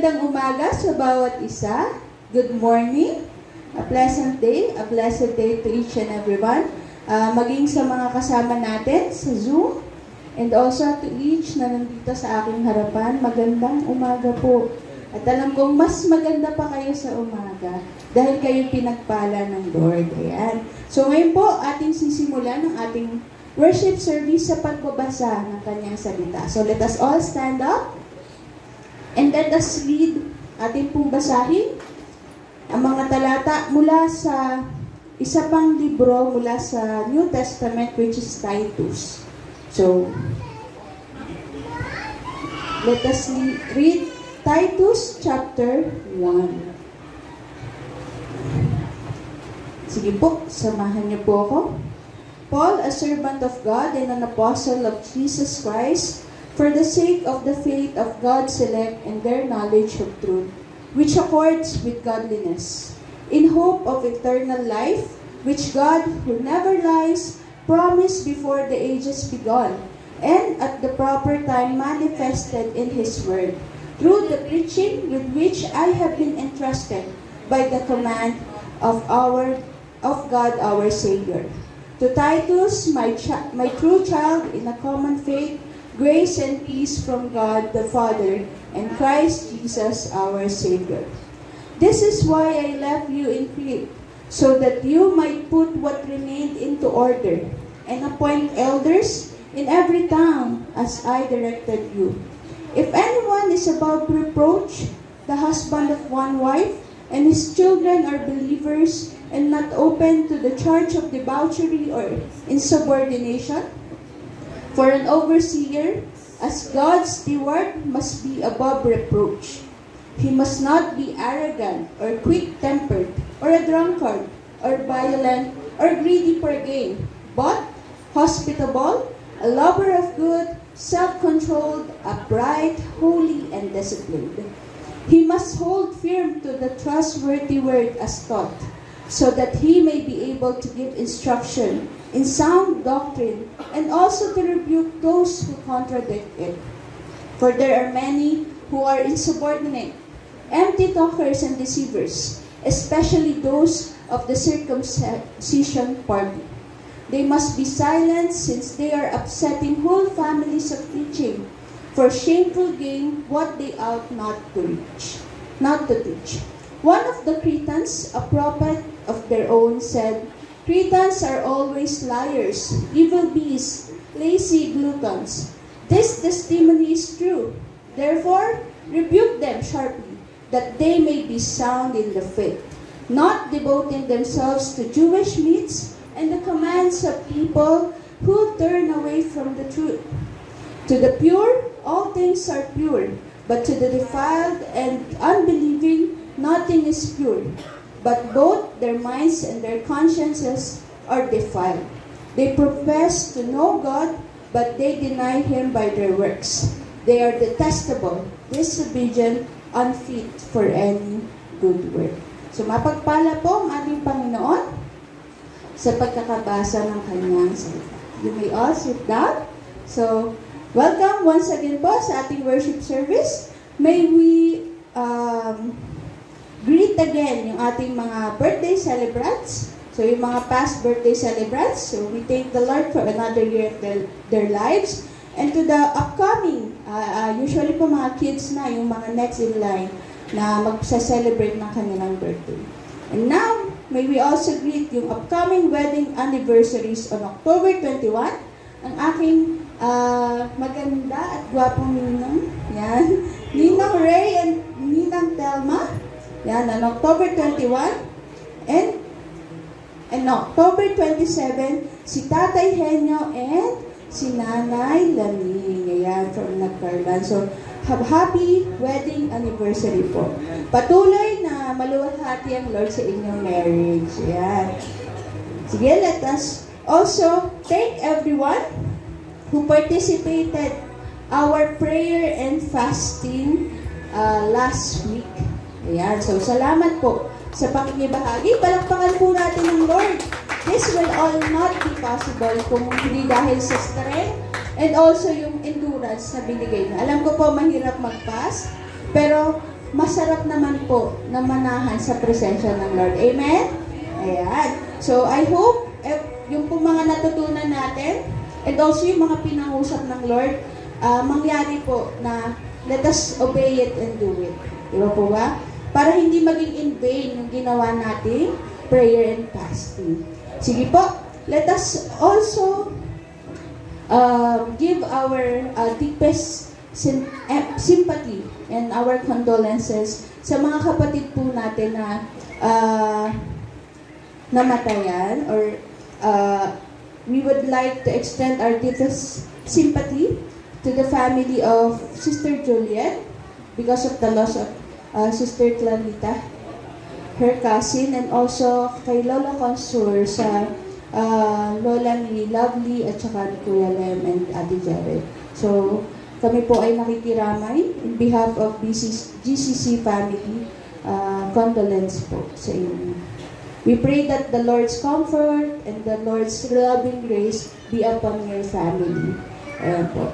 magandang umaga sa bawat isa. Good morning. A pleasant day. A blessed day to each and everyone. Maging sa mga kasama natin sa Zoom. And also to each na nandito sa aking harapan. Magandang umaga po. At alam kong mas maganda pa kayo sa umaga dahil kayo pinagpala ng Lord. Ayan. So ngayon po, ating sisimulan ang ating worship service sa pagbabasa ng kanyang salita. So let us all stand up and let us read, ating pong basahin ang mga talata mula sa isa pang libro mula sa New Testament, which is Titus. So let us read Titus chapter 1. Sige po, samahan niyo po ako. Paul, a servant of God and an apostle of Jesus Christ, for the sake of the faith of God's elect and their knowledge of truth, which accords with godliness, in hope of eternal life, which God, who never lies, promised before the ages begun, and at the proper time manifested in His word, through the preaching with which I have been entrusted by the command of God our Savior. To Titus, my true child in a common faith, grace and peace from God the Father and Christ Jesus our Savior. This is why I left you in Crete, so that you might put what remained into order, and appoint elders in every town as I directed you. If anyone is above reproach, the husband of one wife, and his children are believers, and not open to the charge of debauchery or insubordination. For an overseer, as God's steward, must be above reproach. He must not be arrogant, or quick-tempered, or a drunkard, or violent, or greedy for gain, but hospitable, a lover of good, self-controlled, upright, holy, and disciplined. He must hold firm to the trustworthy word as taught, so that he may be able to give instruction in sound doctrine, and also to rebuke those who contradict it. For there are many who are insubordinate, empty talkers and deceivers, especially those of the circumcision party. They must be silenced, since they are upsetting whole families of teaching, for shameful gain what they ought not to teach. One of the Cretans, a prophet of their own, said, Cretans are always liars, evil beasts, lazy gluttons. This testimony is true. Therefore, rebuke them sharply, that they may be sound in the faith, not devoting themselves to Jewish meats and the commands of people who turn away from the truth. To the pure, all things are pure, but to the defiled and unbelieving, nothing is pure, but both their minds and their consciences are defiled. They profess to know God, but they deny Him by their works. They are detestable, disobedient, unfit for any good work. So mapagpala po ang ating Panginoon sa pagkakabasa ng kanyang salita. You may all sit down. So, welcome once again po sa ating worship service. May we greet again yung ating mga birthday celebrants. So, yung mga past birthday celebrants. So, we thank the Lord for another year of their lives. And to the upcoming, usually po mga kids na, yung mga next in line na magsa-celebrate ng kanilang birthday. And now, may we also greet yung upcoming wedding anniversaries on October 21. Ang aking maganda at gwapong ninang. Yan. Ninang Ray and Ninang Telma. Yan, on October 21. And October 27, si Tatay Henyo and si Nanay Laming. Ayan, from Nagcarlan. So, happy wedding anniversary po. Patuloy na maluwalhati ang Lord sa inyong marriage. Ayan. Sige, let us also thank everyone who participated our prayer and fasting last week. Ayan. So, salamat po sa pakikibahagi. Palakpakan po natin ng Lord. This will all not be possible kung hindi dahil sa strength and also yung endurance na binigay niya. Alam ko po mahirap mag-fast, pero masarap naman po na manahan sa presensya ng Lord. Amen? Ayan. So, I hope, yung po mga natutunan natin, and also yung mga pinangusap ng Lord, mangyari po na let us obey it and do it. Diba po ba? Para hindi maging in vain yung ginawa nating prayer and fasting. Sige po, let us also give our deepest sympathy and our condolences sa mga kapatid po natin na namatayan, or we would like to extend our deepest sympathy to the family of Sister Juliet because of the loss of Sister Clarita, her cousin, and also kay Lola Consur sa Lola ni Lovely at saka ni Kuya Lem and Ate Jared. So, kami po ay nakikiramay in behalf of GCC family. Condolence po sa inyo. We pray that the Lord's comfort and the Lord's loving grace be upon your family. Ayan po.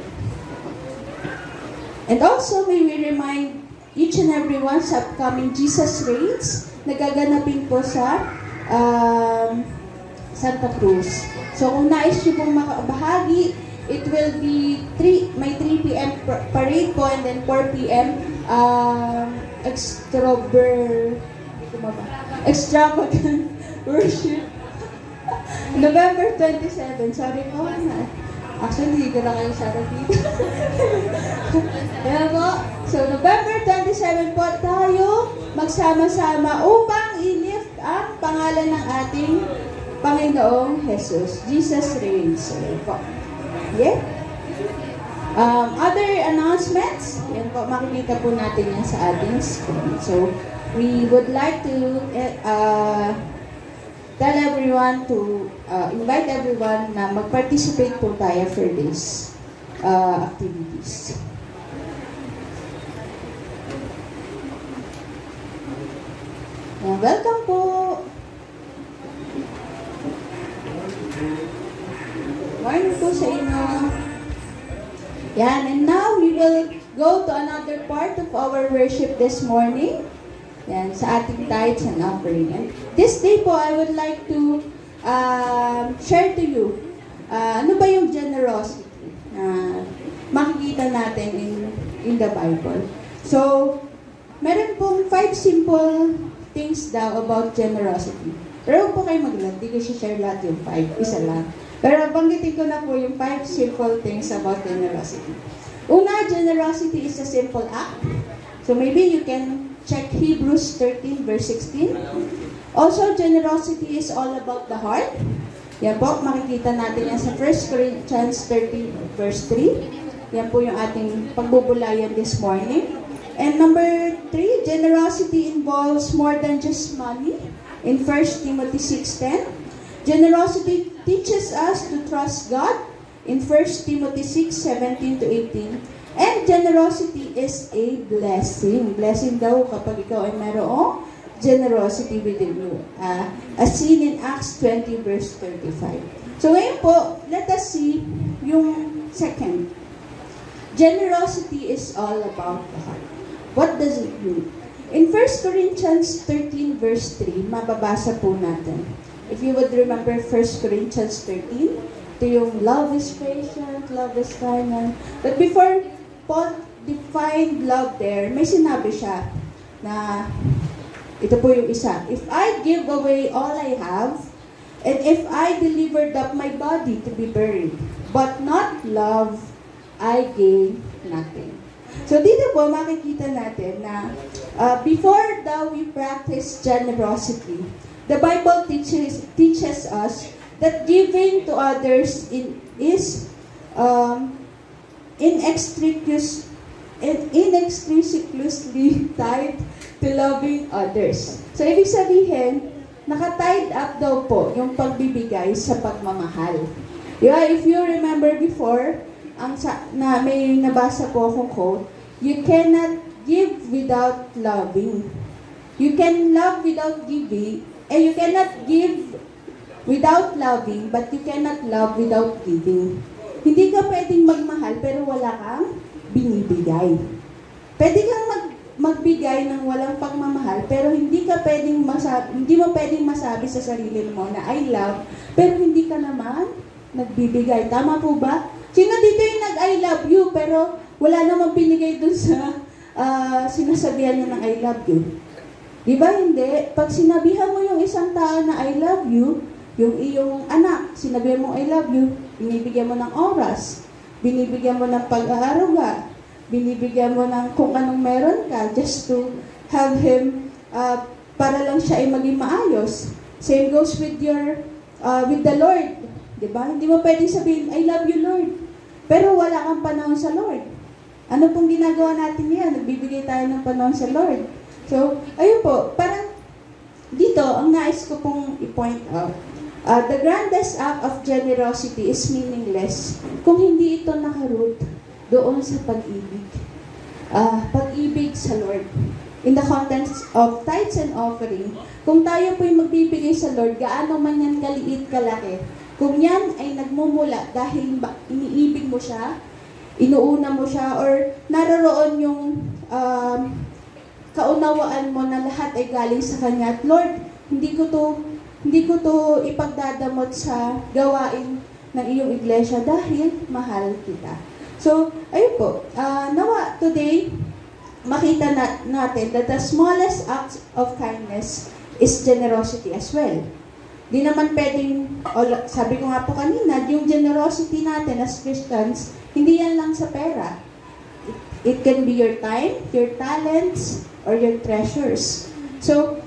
And also, may we remind each and everyone sa upcoming Jesus Reigns na gaganapin po sa Santa Cruz. So, kung nais nyo pong makabahagi, it will be may 3 p.m. parade po, and then 4 p.m. extravagant worship. November 27. Sorry po. Actually, hindi ko na kayo sarap dito. Kaya po. So, November 27 po tayo magsama-sama upang i-lift ang pangalan ng ating Panginoong Jesus. Jesus reigns. Po. Yeah? Other announcements, yan po, makikita po natin yan sa ating screen. So, we would like to tell everyone to invite everyone na mag-participate po tayo for this activities. Welcome po! Morning po sa inyo. Yan, and now we will go to another part of our worship this morning. Yan, sa ating tithes and offering. And this day po, I would like to share to you, ano ba yung generosity na makikita natin in the Bible. So, meron pong 5 simple things daw about generosity. Pero po kayo maglag, di ko share lahat yung 5, isa lang. Pero banggitin ko na po yung 5 simple things about generosity. Una, generosity is a simple act. So maybe you can check Hebrews 13 verse 16. Also, generosity is all about the heart. Yan po, makikita natin yan sa 1 Corinthians 13 verse 3. Yan po yung ating pagbubulayan this morning. And number 3, generosity involves more than just money. In 1 Timothy 6:10, generosity teaches us to trust God. In 1 Timothy 6:17 to 18. And generosity is a blessing. Blessing daw kapag ikaw ay mayroong generosity within you. As seen in Acts 20 verse 35. So ngayon po, let us see yung second. Generosity is all about the heart. What does it mean? In 1 Corinthians 13 verse 3, mababasa po natin. If you would remember 1 Corinthians 13, ito yung love is patient, love is kind. But before Paul defined love there, may sinabi siya na, ito po yung isa, if I give away all I have, and if I delivered up my body to be buried, but not love, I gain nothing. So dito po makikita natin na before daw we practice generosity, the Bible teaches us that giving to others is inextricably tied to loving others. So ibig sabihin, naka-tied up daw po yung pagbibigay sa pagmamahal. Yeah, if you remember before, na may nabasa po akong quote, you cannot give without loving. You can love without giving, and you cannot give without loving, but you cannot love without giving. Hindi ka pwedeng magmahal pero wala kang binibigay. Pwede kang magbigay ng walang pagmamahal, pero hindi mo pwedeng masabi sa sarili mo na I love, pero hindi ka naman nagbibigay. Tama po ba? Sino dito yung nag-I love you, pero wala namang binigay dun sa sinasabihan niya ng I love you? Di ba hindi? Pag sinabihan mo yung isang tao na I love you, yung iyong anak, sinabihan mo I love you, binibigyan mo ng oras, binibigyan mo ng pag-aaruga, binibigyan mo ng kung anong meron ka just to have him para lang siya ay maging maayos. Same goes with with the Lord. Diba? Hindi mo pwedeng sabihin, I love you, Lord. Pero wala kang panahon sa Lord. Ano pong ginagawa natin yan? Nagbibigay tayo ng panahon sa Lord. So, ayun po, parang dito, ang nais ko pong i-point out, the grandest act of generosity is meaningless kung hindi ito nakaroot doon sa pag-ibig. Pag-ibig sa Lord. In the context of tithes and offering, kung tayo po'y magbibigay sa Lord, gaano man yan kaliit, kalaki, kung yan ay nagmumula dahil iniibig mo siya, inuuna mo siya, or naroon yung kaunawaan mo na lahat ay galing sa Kanya, at Lord, hindi ko to ipagdadamot sa gawain ng iyong iglesia dahil mahal kita. So, ayun po, nawa today, makita natin that the smallest act of kindness is generosity as well. Di naman pwedeng, sabi ko nga po kanina, yung generosity natin as Christians, hindi yan lang sa pera. It can be your time, your talents, or your treasures. So,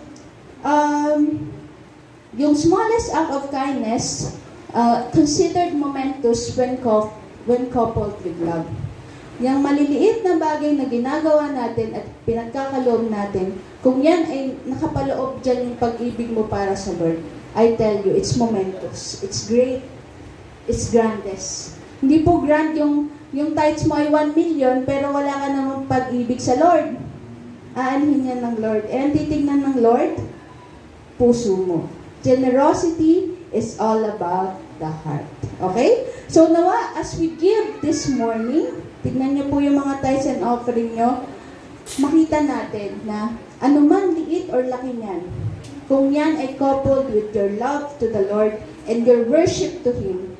yung smallest act of kindness, considered momentous when coupled with love. Yung maliliit na bagay na ginagawa natin at pinagkakaloob natin, kung yan ay nakapaloob dyan yung pag-ibig mo para sa Lord, I tell you, it's momentous, it's great, it's grandest. Hindi po grand yung tithes mo ay 1 million, pero wala ka namang pag-ibig sa Lord. Aanhin yan ng Lord. And ang titignan ng Lord, puso mo. Generosity is all about the heart. Okay? So nawa, as we give this morning, tignan niyo po yung mga tithes and offering nyo, makita natin na anuman liit or laki niyan, kung yan ay coupled with your love to the Lord and your worship to Him,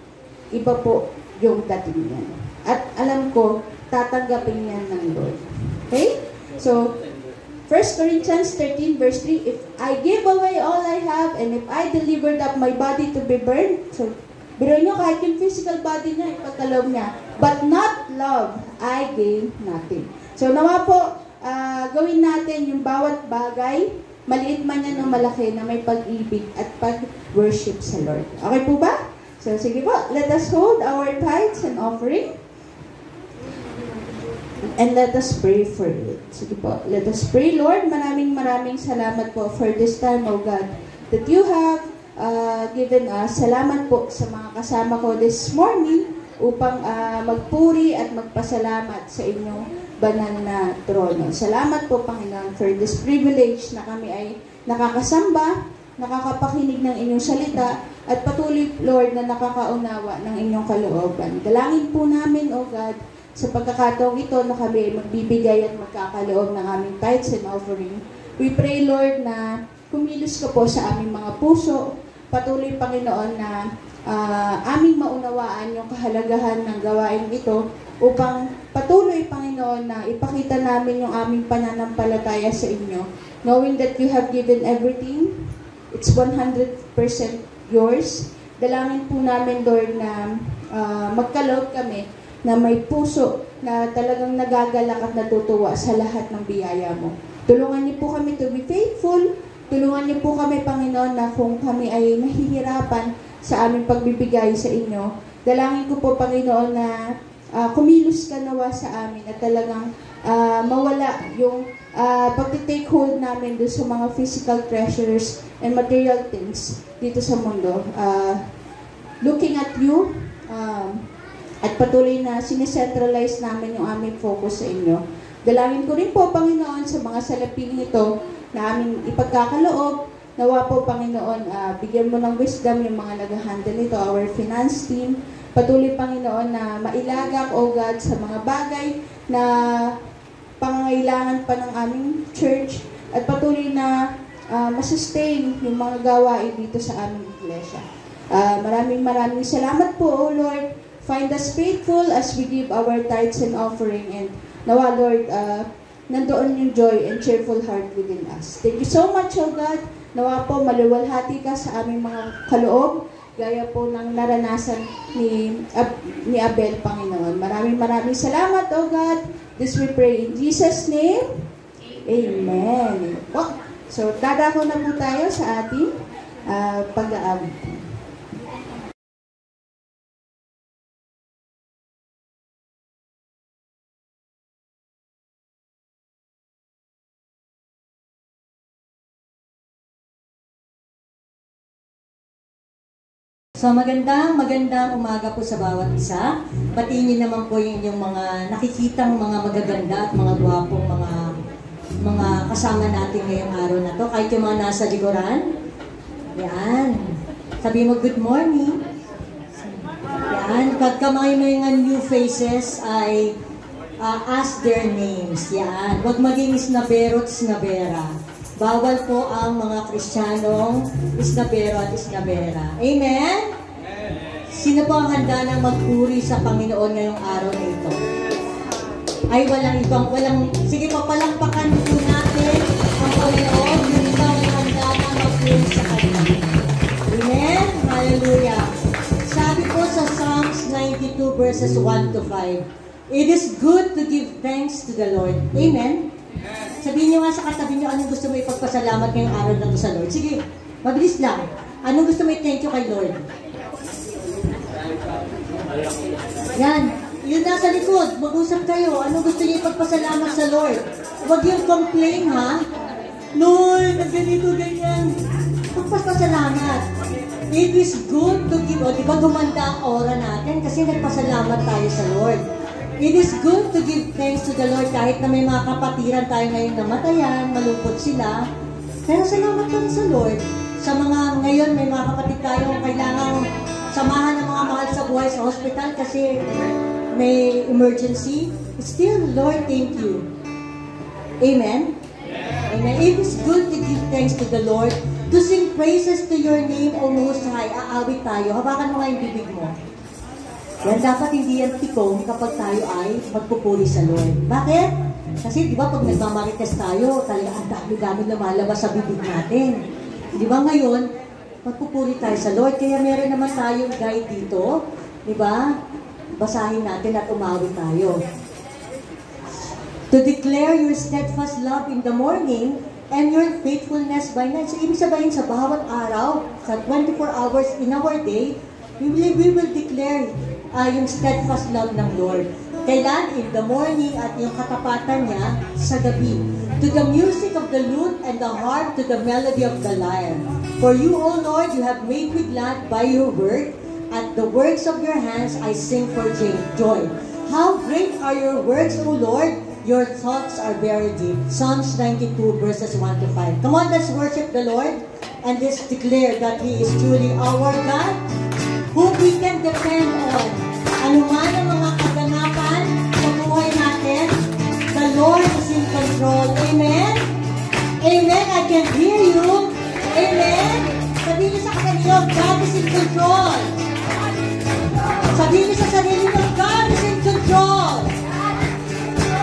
iba po yung dating niyan. At alam ko, tatanggapin yan ng Lord. Okay? So, 1 Corinthians 13 verse 3, if I give away all I have and if I delivered up my body to be burned, so, biruin nyo kahit yung physical body niya, ipagkaloob niya, but not love, I gain nothing. So, nawa po, gawin natin yung bawat bagay, maliit man yan o malaki, na may pag-ibig at pag-worship sa Lord. Okay po ba? So, sige po, let us hold our tithes and offering. And let us pray for it. Sige po, let us pray. Lord, maraming salamat po for this time, O God, that you have given us. Salamat po sa mga kasama ko this morning upang magpuri at magpasalamat sa inyong banal na trono. Salamat po, Panginoon, for this privilege na kami ay nakakasamba, nakakapakinig ng inyong salita, at patuloy, Lord, na nakakaunawa ng inyong kalooban. Dalangin po namin, O God, sa pagkakataong ito na kami magbibigay at magkakaloob ng aming tithes and offering. We pray, Lord, na kumilos ka po sa aming mga puso. Patuloy, Panginoon, na aming maunawaan yung kahalagahan ng gawain ito upang patuloy, Panginoon, na ipakita namin yung aming pananampalataya sa inyo. Knowing that you have given everything, it's 100% yours. Dalangin po namin, Lord, na magkaloob kami na may puso na talagang nagagalak at natutuwa sa lahat ng biyaya mo. Tulungan niyo po kami to be faithful. Tulungan niyo po kami, Panginoon, na kung kami ay nahihirapan sa aming pagbibigay sa inyo, dalangin ko po, Panginoon, na kumilos ka nawa sa amin at talagang mawala yung pag-take hold namin doon sa mga physical treasures and material things dito sa mundo. Looking at you, at patuloy na sinecentralize namin yung aming focus sa inyo. Dalangin ko rin po, Panginoon, sa mga salapiling ito na aming ipagkakaloob. Nawa po, Panginoon, bigyan mo ng wisdom yung mga nag-handle nito, our finance team. Patuloy, Panginoon, na mailagak, O God, sa mga bagay na pangangailangan pa ng aming church at patuloy na masustain yung mga gawain dito sa aming iglesia. Maraming salamat po, O Lord. Find us faithful as we give our tithes and offering, and nawa, Lord, nandoon yung joy and cheerful heart within us. Thank you so much, O God. Nawa po, maluwalhati ka sa aming mga kaloob, gaya po ng naranasan ni Abel, Panginoon. Maraming salamat, O God. This we pray in Jesus' name. Amen. So, dadako na po tayo sa ating pag-aawit. So magandang umaga po sa bawat isa. Batiin niyo naman po yung inyong mga nakikitang mga magaganda at mga gwapong mga kasama natin ngayong araw na to. Kahit yung mga nasa likuran. Yan. Sabi mo good morning. Yan. Pagka may new faces ay ask their names. Yan. Huwag maging isnabero at isnabera. Bawal po ang mga Kristiyanong isnabero at isnabera. Amen? Sino po ang handa ng magpuri sa Panginoon ngayong araw na ito? Ay, sige po, palakpakan po natin ang Panginoon. Yung ibang handa na magpuri sa Kanya. Amen? Hallelujah. Sabi po sa Psalms 92 verses 1 to 5, it is good to give thanks to the Lord. Amen? Sabihin niyo nga sa katabi niyo, anong gusto mo ipagpasalamat ngayong araw na to sa Lord? Sige, mabilis lang. Anong gusto mo i-thank you kay Lord? Yan. Yun nasa likod. Mag-usap kayo. Anong gusto niyo ipagpasalamat sa Lord? Huwag yung complain, ha? Lord, ganito, ganyan. Pagpasalamat. It is good to give. O, di ba gumanda ang aura natin kasi nagpasalamat tayo sa Lord. It is good to give thanks to the Lord kahit na may mga kapatiran tayo ngayon namatayan, malungkot sila. Pero salamat lang sa Lord. Sa mga ngayon may mga kapatid tayo kailangang samahan ng mga mahal sa buhay sa hospital kasi may emergency. Still, Lord, thank you. Amen? Amen. It is good to give thanks to the Lord, to sing praises to your name, O Most High. Aawit tayo. Habakan mo nga yung bibig mo. Yan dapat hindi yan tikong kapag tayo ay magpupuri sa Lord. Bakit? Kasi di ba pag nagmamarites tayo, talaga ang dami-dami lumalabas sa bibig natin. Di ba ngayon, magpupuri tayo sa Lord. Kaya meron naman tayong guide dito. Di ba? Basahin natin at umawit tayo. To declare your steadfast love in the morning and your faithfulness by night. So ibig sabihin sa bawat araw, sa 24 hours in our day, we will declare yung steadfast love ng Lord. Kailan? In the morning at yung katapatan niya sa gabi. To the music of the lute and the harp, to the melody of the lyre. For you, O Lord, you have made me glad by your word. At the works of your hands I sing for joy. How great are your works, O Lord! Your thoughts are very deep. Psalms 92 verses 1 to 5. Come on, let's worship the Lord and let's declare that He is truly our God, whom we can depend on. Ano man ang mga kaganapan sa buhay natin, the Lord is in control. Amen? Amen? I can hear you. Amen? Sabihin niyo sa kanila, God is in control. Sabihin niyo sa sarili niyo, God is in control.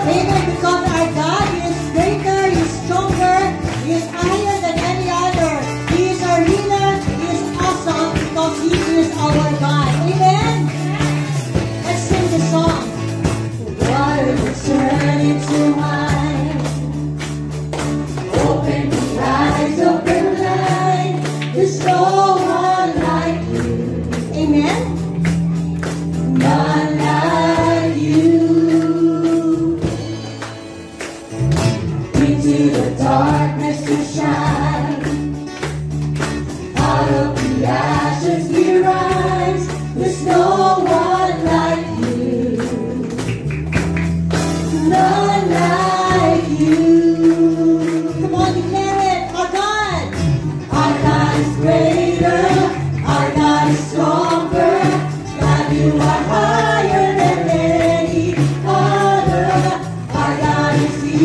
Amen? Because our God is greater, He is stronger, He is higher than any other. He is our healer, He is awesome because He is our God. Amen? Let's sing the song. Water will turn into wine. Open the eyes of the blind. There's no one like you. Amen? None like you. Into the darkness to shine. Out of the ashes we rise. There's no one like you. None like you. Come on, declare it. Our God. Our God is greater. Our God is stronger. God, you are higher than any other. Our God is the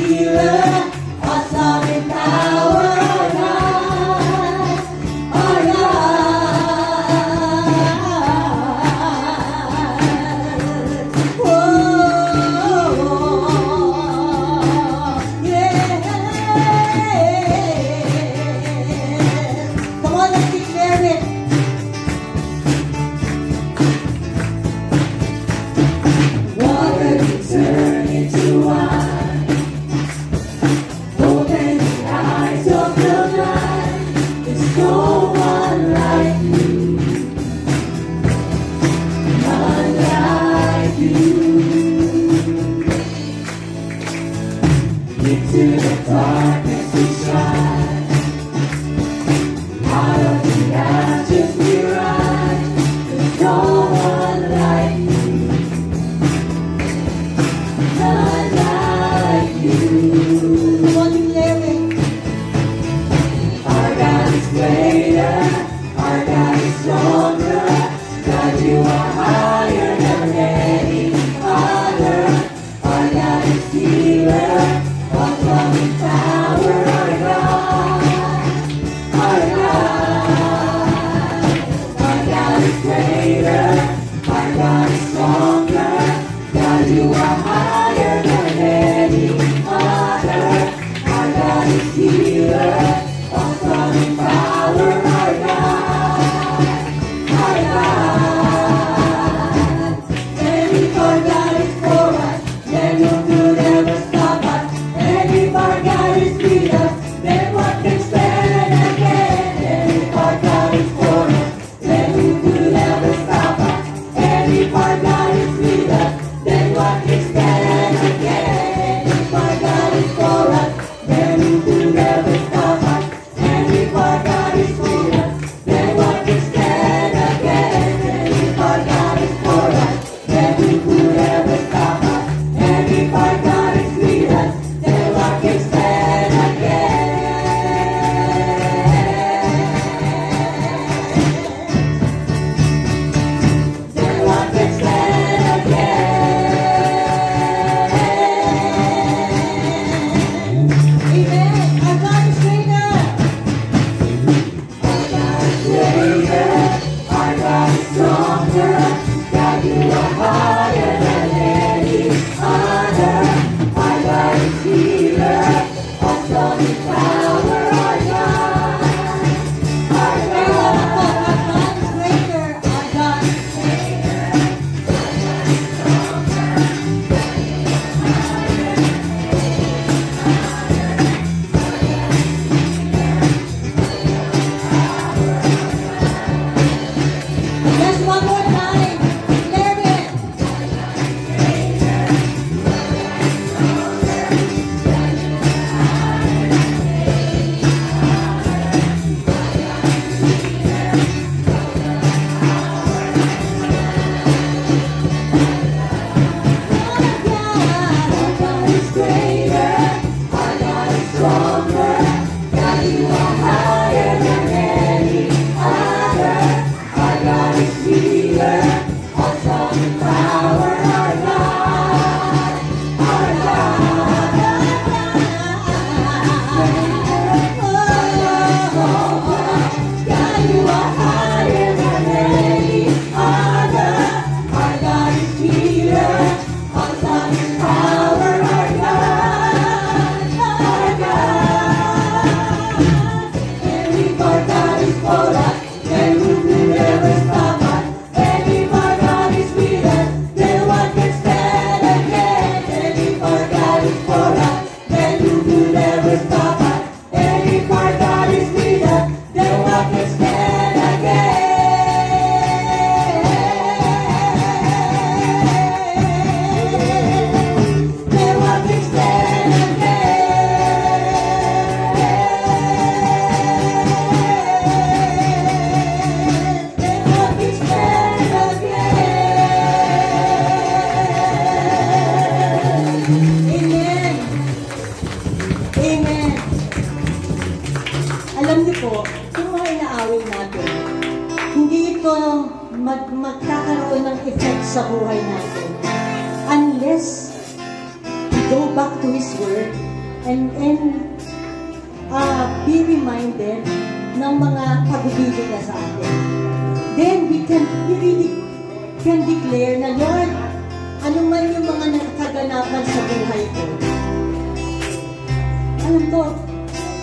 magkakaroon ng effect sa buhay natin unless we go back to His Word and be reminded ng mga pag-ibig niya sa atin. Then we really can declare na, Lord, ano man yung mga nakaganapan sa buhay ko, alam ko,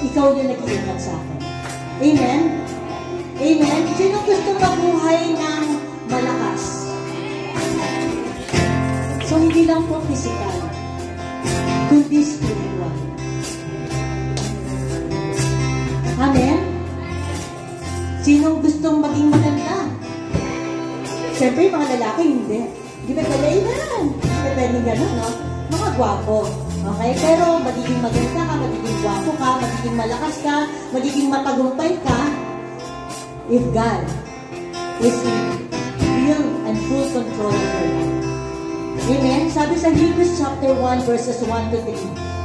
ikaw yung nag-iingat sa akin. Amen? Amen? Sino gusto mabuhay ng malakas? So, hindi lang po physical, kundi spiritual. Amen? Sinong gustong maging maganda? Siyempre, mga lalaki, hindi. Di ba kalainan? Depende gano'n, no? Mga gwapo. Okay? Pero magiging maganda ka, magiging gwapo ka, magiging malakas ka, magiging matagumpay ka, if God is in real and full control of your life. Amen? Sabi sa Hebrews chapter 1, verses 1 to 3,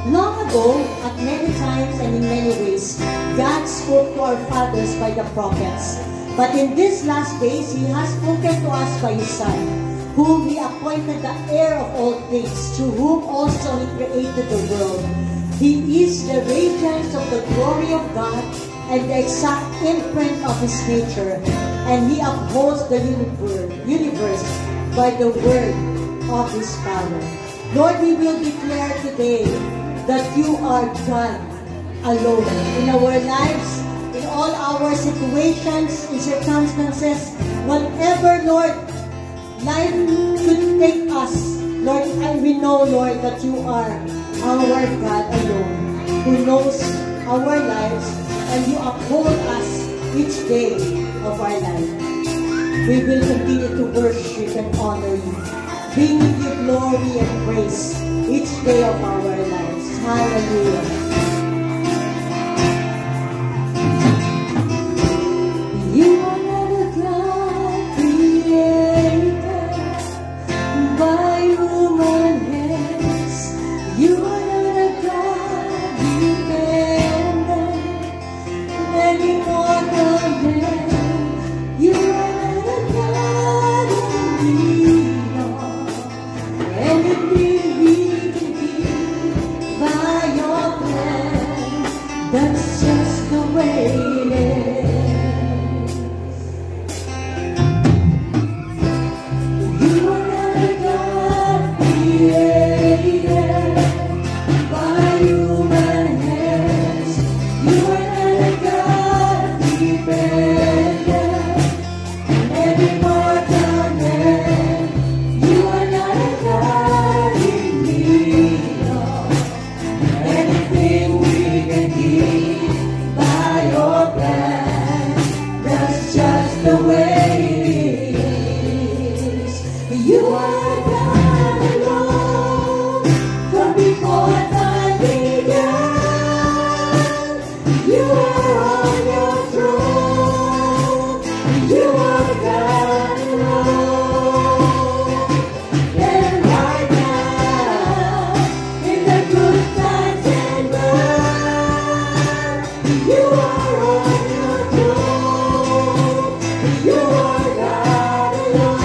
long ago, at many times and in many ways, God spoke to our fathers by the prophets. But in these last days, He has spoken to us by His Son, whom He appointed the heir of all things, through whom also He created the world. He is the radiance of the glory of God and the exact imprint of His nature, and He upholds the universe by the word of His power. Lord, we will declare today that You are God alone in our lives, in all our situations, in circumstances, whatever, Lord, life could take us, Lord, and we know, Lord, that You are our God alone, who knows our lives, and You uphold us each day of our life. We will continue to worship and honor You, bringing You glory and praise each day of our lives. Hallelujah. You are not a God created by human hands. You are not a God dependent on any mortal man. You are not a God in need of anything we can give by Your grace. You are God alone. From before time began, you are on your throne. You are God alone. And right now, in the good times and bad, you are on your throne. You are God alone.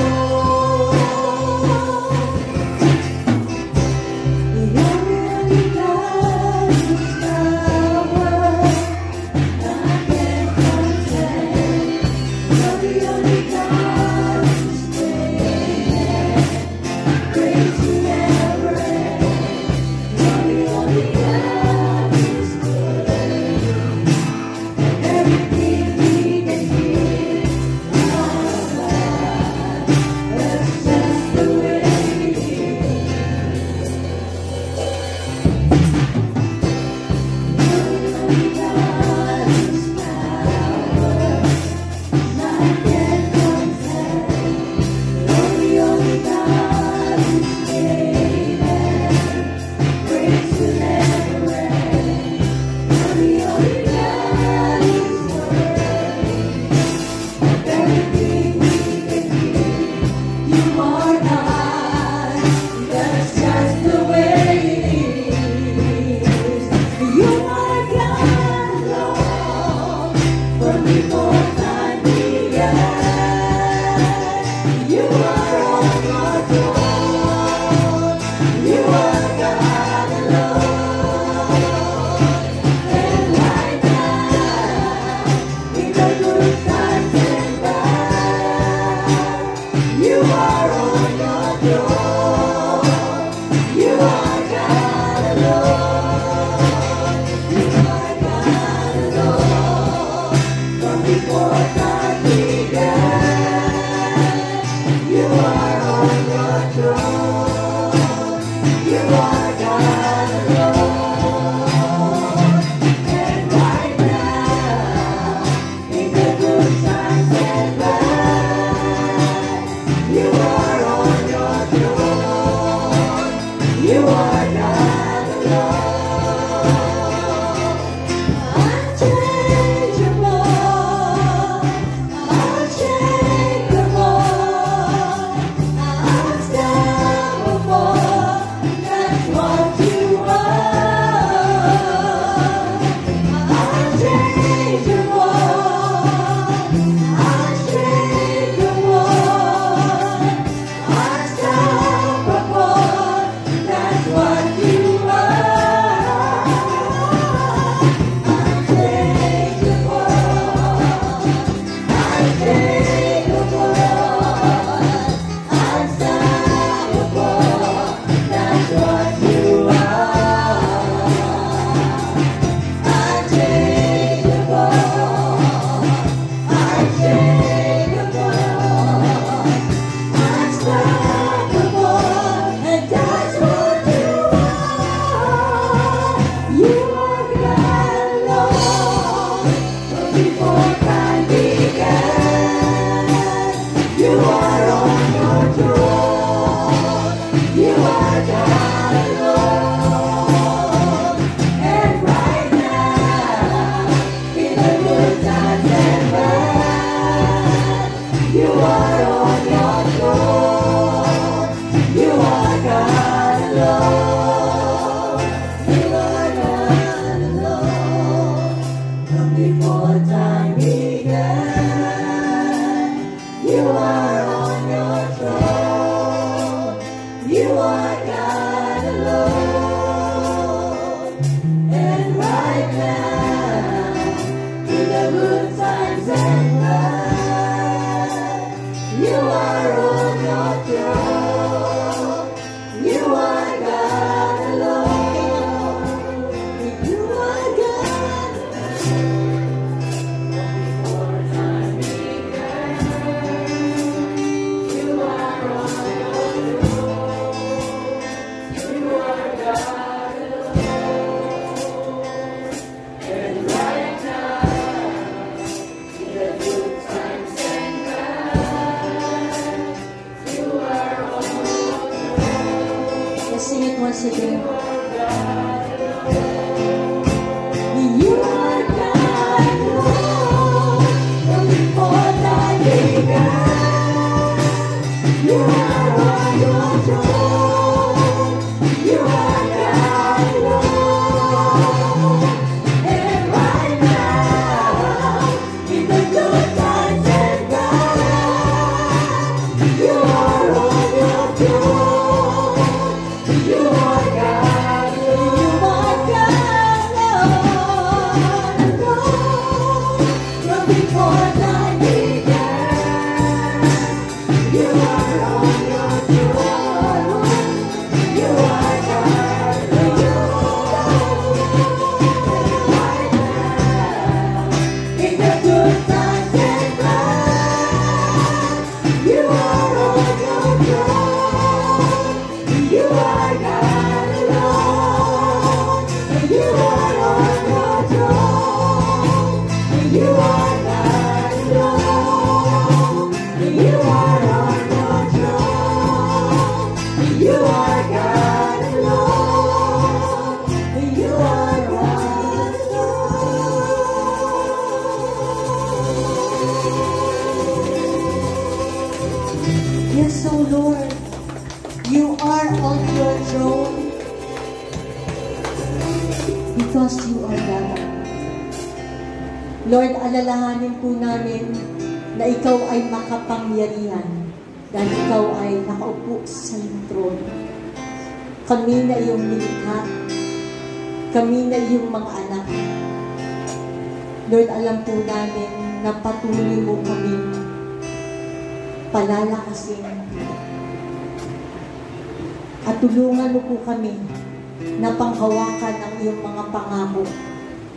sing it once again. You are God, Lord, from before time began. You are on your throne. You are God, Lord. And right now, in the good times and bad, you are on your throne. You are God, Lord, from before time began. You are on your throne. You are God, Lord, in the good times and bad. You are on your throne. You are God, Lord. You are on your throne. You are God, Lord. You are on your throne. You are God, Lord. You are God, Lord. Yes, O Lord, you are on your throne because you are God. Lord, alalahanin po namin na ikaw ay makapangyarihan dahil ikaw ay nakaupo sa iyong throne. Kami na iyong nilikha. Kami na iyong mga anak. Lord, alam po namin na patuloy mo kami palalakasin. At tulungan mo po kami na panghawakan ang iyong mga pangako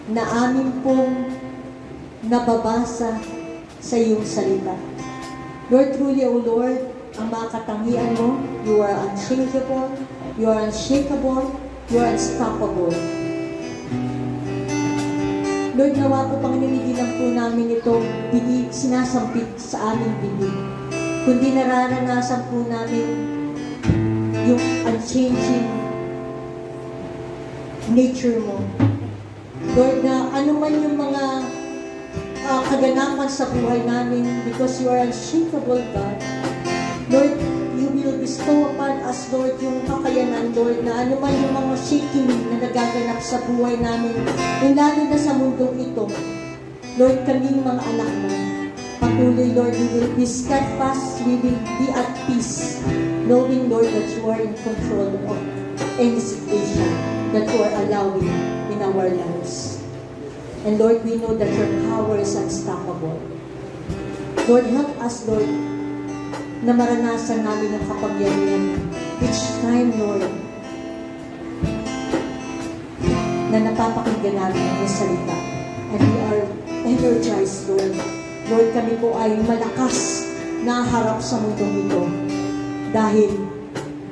na amin pong nababasa sa iyong salita. Lord, truly, O Lord, ang mga katangian mo, you are unchangeable, you are unshakable, you are unstoppable. Lord, nawa po Panginoon, po namin ito sinasampit sa aming bibig. Kundi nararanasan po namin yung unchanging nature mo. Lord, na ano man yung mga kaganapan sa buhay namin, because you are unshakable, God. Lord, you will bestow upon us, Lord, yung kakayanan, Lord, na ano man yung mga shaking na nagaganap sa buhay namin, yung lalo na sa mundong ito. Lord, kaming mga anak mo, patuloy, Lord, we will be steadfast, we will be at peace, knowing, Lord, that you are in control of any situation that you are allowing in our lives. And Lord, we know that your power is unstoppable. Lord, help us, Lord, na maranasan namin ang kapangyarihan each time, Lord, na napapakinggan namin ang salita. And we are energized, Lord. Lord, kami po ay malakas na harap sa mundong ito dahil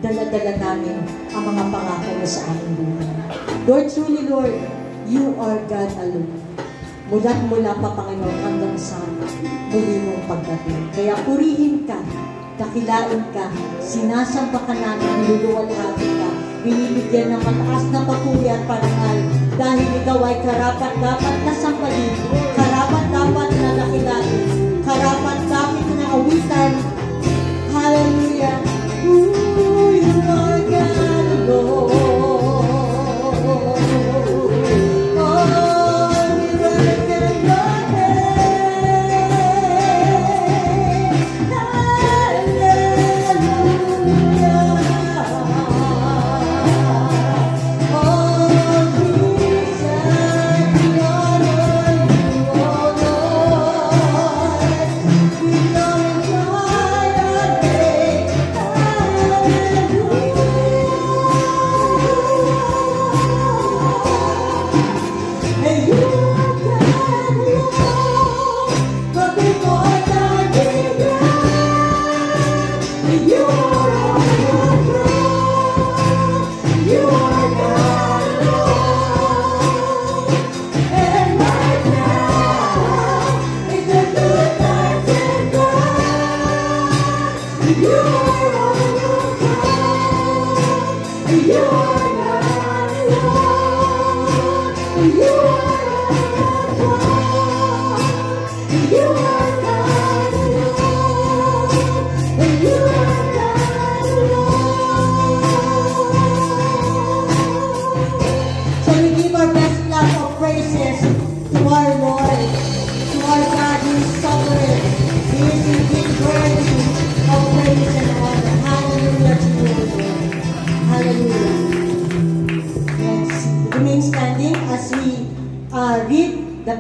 dala-dala namin ang mga pangako mo sa aming buhay. Lord, truly, Lord, you are God alone. Mula't mula pa, Panginoon, hanggang sa muli mong pagdating. Kaya purihin ka, dakilain ka, sinasamba ka namin, niluluwalhati ka, binibigyan ng mataas na papuri at parangal, dahil ikaw ay karapat-dapat na sambalin, karapat-dapat na dakilain, karapat-dapat na awitan. Hallelujah! Ooh, you are God, Lord.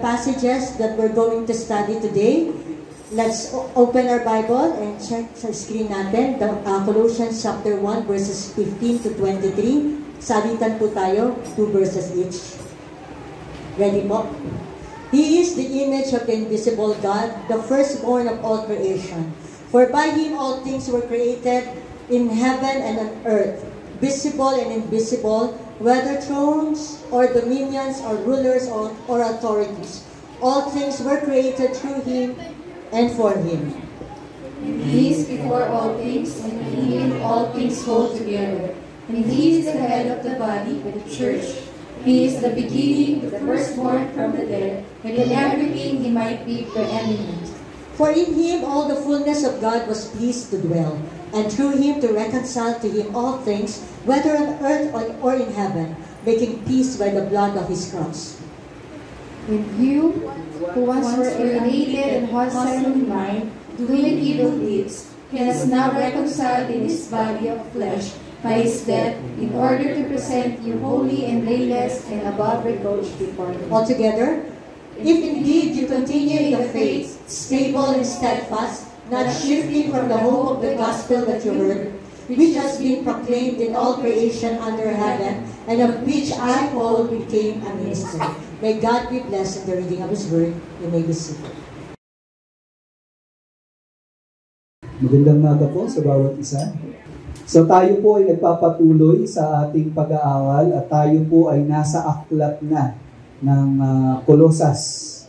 Passages that we're going to study today. Let's open our Bible and check sa screen natin the Colossians chapter 1 verses 15 to 23. Salitan po tayo, 2 verses each. Ready po? He is the image of the invisible God, the firstborn of all creation. For by Him all things were created in heaven and on earth, visible and invisible, whether thrones or dominions or rulers or authorities. All things were created through Him and for Him. He is before all things, and in Him all things hold together. And He is the head of the body, the church. He is the beginning, the firstborn from the dead, that in everything He might be preeminent. For in Him all the fullness of God was pleased to dwell, and through Him to reconcile to Him all things, whether on earth or in heaven, making peace by the blood of His cross. With you, who once were alienated and hostile in mind, doing evil deeds, He has now reconciled in His body of flesh by His death, in order to present you holy and blameless and above reproach before Him. Altogether, if indeed you continue in the faith, stable and steadfast, not shifting from the hope of the gospel that you heard, which has been proclaimed in all creation under heaven, and of which I, Paul, became a minister. May God be blessed in the reading of His word. You may be seated. Magandang umaga po sa bawat isa. So tayo po ay nagpapatuloy sa ating pag-aaral at tayo po ay nasa aklat na ng Colosas.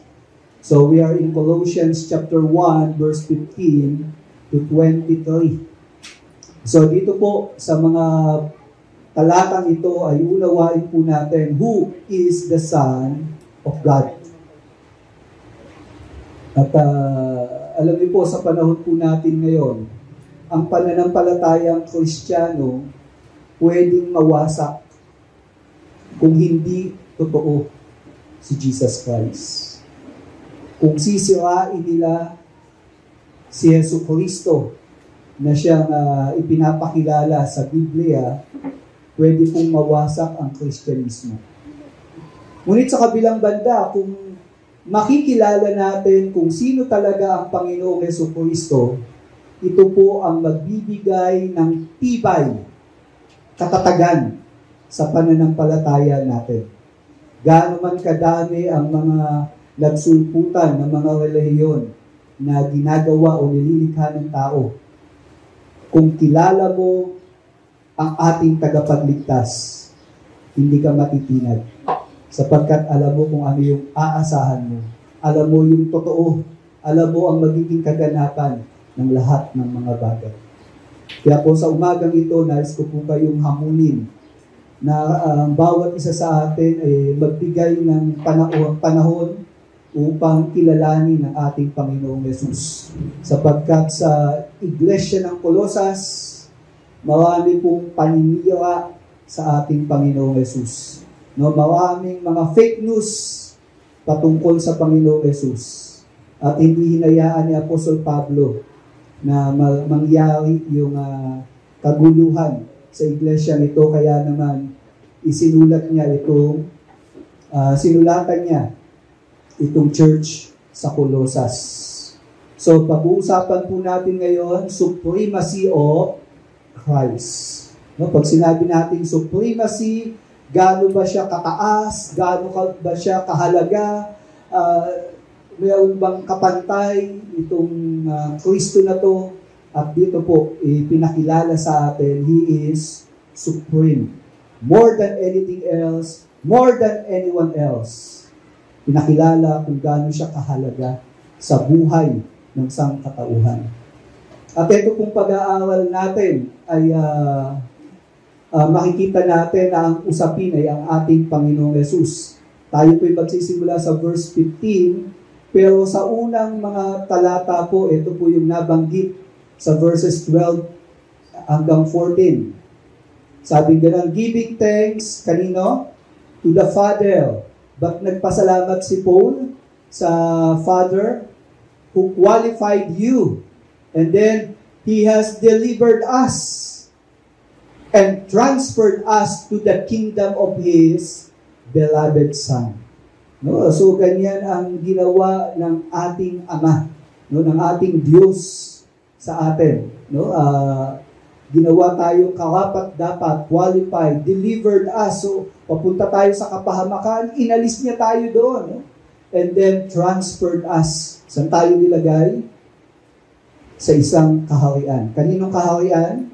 So we are in Colossians chapter 1 verse 15 to 23. So dito po sa mga talatang ito ay unawain po natin who is the Son of God. At alam niyo po sa panahon po natin ngayon, ang pananampalatayang Kristiyano pwedeng mawasak kung hindi totoo si Jesus Christ. Kung sisirain nila si Jesucristo na siyang ipinapakilala sa Biblia, pwede pong mawasak ang Kristyanismo. Ngunit sa kabilang banda, kung makikilala natin kung sino talaga ang Panginoong Jesucristo, ito po ang magbibigay ng tibay, katatagan sa pananampalataya natin. Gaano man kadami ang mga nagsulputan ng mga relihiyon na ginagawa o nililikha ng tao, kung kilala mo ang ating tagapagligtas, hindi ka matitinag. Sapagkat alam mo kung ano yung aasahan mo. Alam mo yung totoo. Alam mo ang magiging kaganapan ng lahat ng mga bagay. Kaya po sa umagang ito, nais ko po kayong hamunin na bawat isa sa atin ay magbigay ng panahon upang kilalanin ang ating Panginoong Yesus. Sapagkat sa Iglesia ng Colosas, marami pong paninira sa ating Panginoong Yesus. No, maraming mga fake news patungkol sa Panginoong Yesus. At hindi hinayaan ni Apostol Pablo na mangyari yung kaguluhan sa iglesia nito, kaya naman isinulat niya itong sinulatan niya itong church sa Colosas. So pag-uusapan po natin ngayon supremacy of Christ. No, pag sinabi natin supremacy, gaano ba siya kataas, gaano ba siya kahalaga, mayroon bang kapantay itong Kristo na to? At dito po, pinakilala sa atin, He is supreme. More than anything else, more than anyone else. Pinakilala kung gaano siya kahalaga sa buhay ng sangkatauhan. At ito pong pag-aaral natin ay makikita natin na ang usapin ay ang ating Panginoong Yesus. Tayo po'y magsisimula sa verse 15, pero sa unang mga talata po, ito po yung nabanggit sa verses 12 hanggang 14. Sabi ganun, giving thanks, kanino? To the Father. But nagpasalamat si Paul sa Father who qualified you. And then, He has delivered us and transferred us to the kingdom of His beloved Son. No? So, ganyan ang ginawa ng ating Ama, no? Ng ating Diyos sa atin. No? Ginawa tayo karapat-dapat, qualified, delivered us. So, papunta tayo sa kapahamakan, inalis niya tayo doon. No? And then, transferred us. Saan tayo nilagay? Sa isang kaharian. Kaninong kaharian?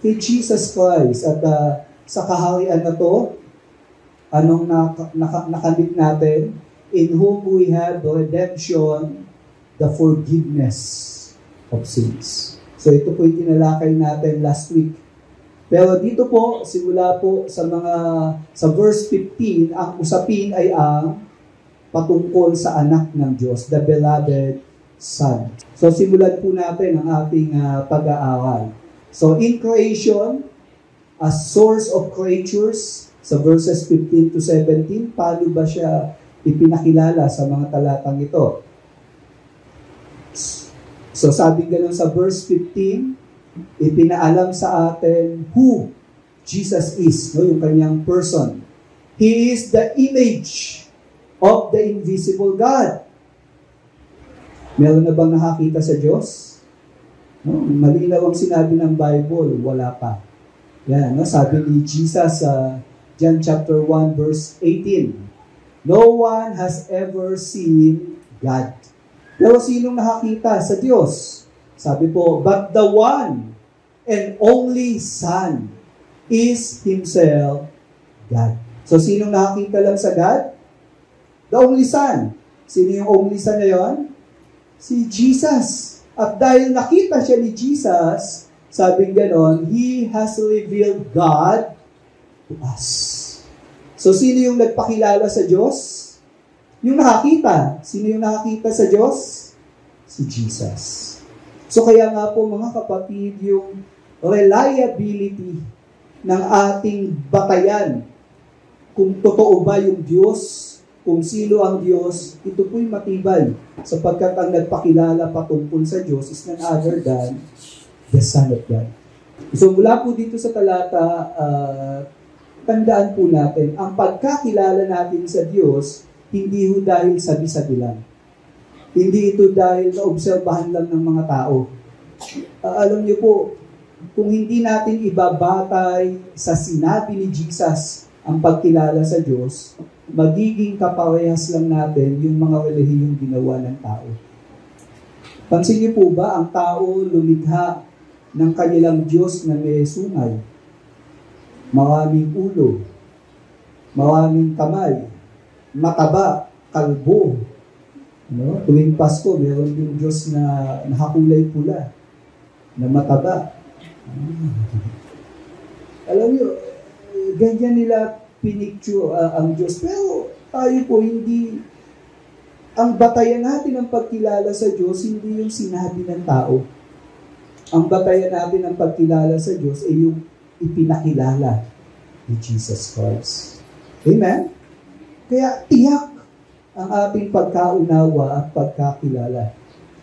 Kay Jesus Christ. At sa kaharian na to, anong nakamit natin? In whom we have the redemption, the forgiveness of sins. So ito po yung tinalakay natin last week. Pero dito po, simula po sa verse 15, ang usapin ay ang patungkol sa anak ng Diyos, the beloved Son. So simulan po natin ang ating pag-aaral. So in creation, as source of creatures, sa verses 15 to 17, paano ba siya ipinakilala sa mga talatang ito? So sabi ganun sa verse 15, ipinaalam sa atin who Jesus is, no? Yung kanyang person. He is the image of the invisible God. Meron na bang nakakita sa Diyos? No? Malinaw ang sinabi ng Bible, wala pa. Yan, no? Sabi ni Jesus sa John chapter 1 verse 18, no one has ever seen God. Pero sinong nakakita sa Diyos? Sabi po, but the one and only Son is Himself God. So sinong nakakita lang sa God? The only Son. Sino yung only Son na yun? Si Jesus. At dahil nakita siya ni Jesus, sabi ganon, He has revealed God to us. So, sino yung nagpakilala sa Diyos? Yung nakakita. Sino yung nakakita sa Diyos? Si Jesus. So, kaya nga po mga kapatid, yung reliability ng ating batayan, kung totoo ba yung Diyos, kung sino ang Diyos, ito po'y matibay. Sapagkat ang nagpakilala patungkol sa Diyos is none other than the Son of God. So mula po dito sa talata, tandaan po natin, ang pagkakilala natin sa Diyos, hindi ho dahil sabi-sabi lang. Hindi ito dahil naobserbahan lang ng mga tao. Alam niyo po, kung hindi natin ibabatay sa sinabi ni Jesus ang pagkilala sa Diyos, magiging kaparehas lang natin yung mga relihiyong ginawa ng tao. Pansin niyo po ba, ang tao lumikha ng kanilang Diyos na may sungay, maraming ulo, maraming kamay, mataba, kalbo. No? Tuwing Pasko, meron yung Diyos na nakakulay pula, na mataba. Alam niyo, ganyan nila pinicture ang Diyos. Pero tayo po hindi, ang batayan natin ng pagkilala sa Diyos, hindi yung sinabi ng tao. Ang batayan natin ng pagkilala sa Diyos ay yung ipinakilala ni Jesus Christ. Amen? Kaya tiyak ang ating pagkaunawa at pagkakilala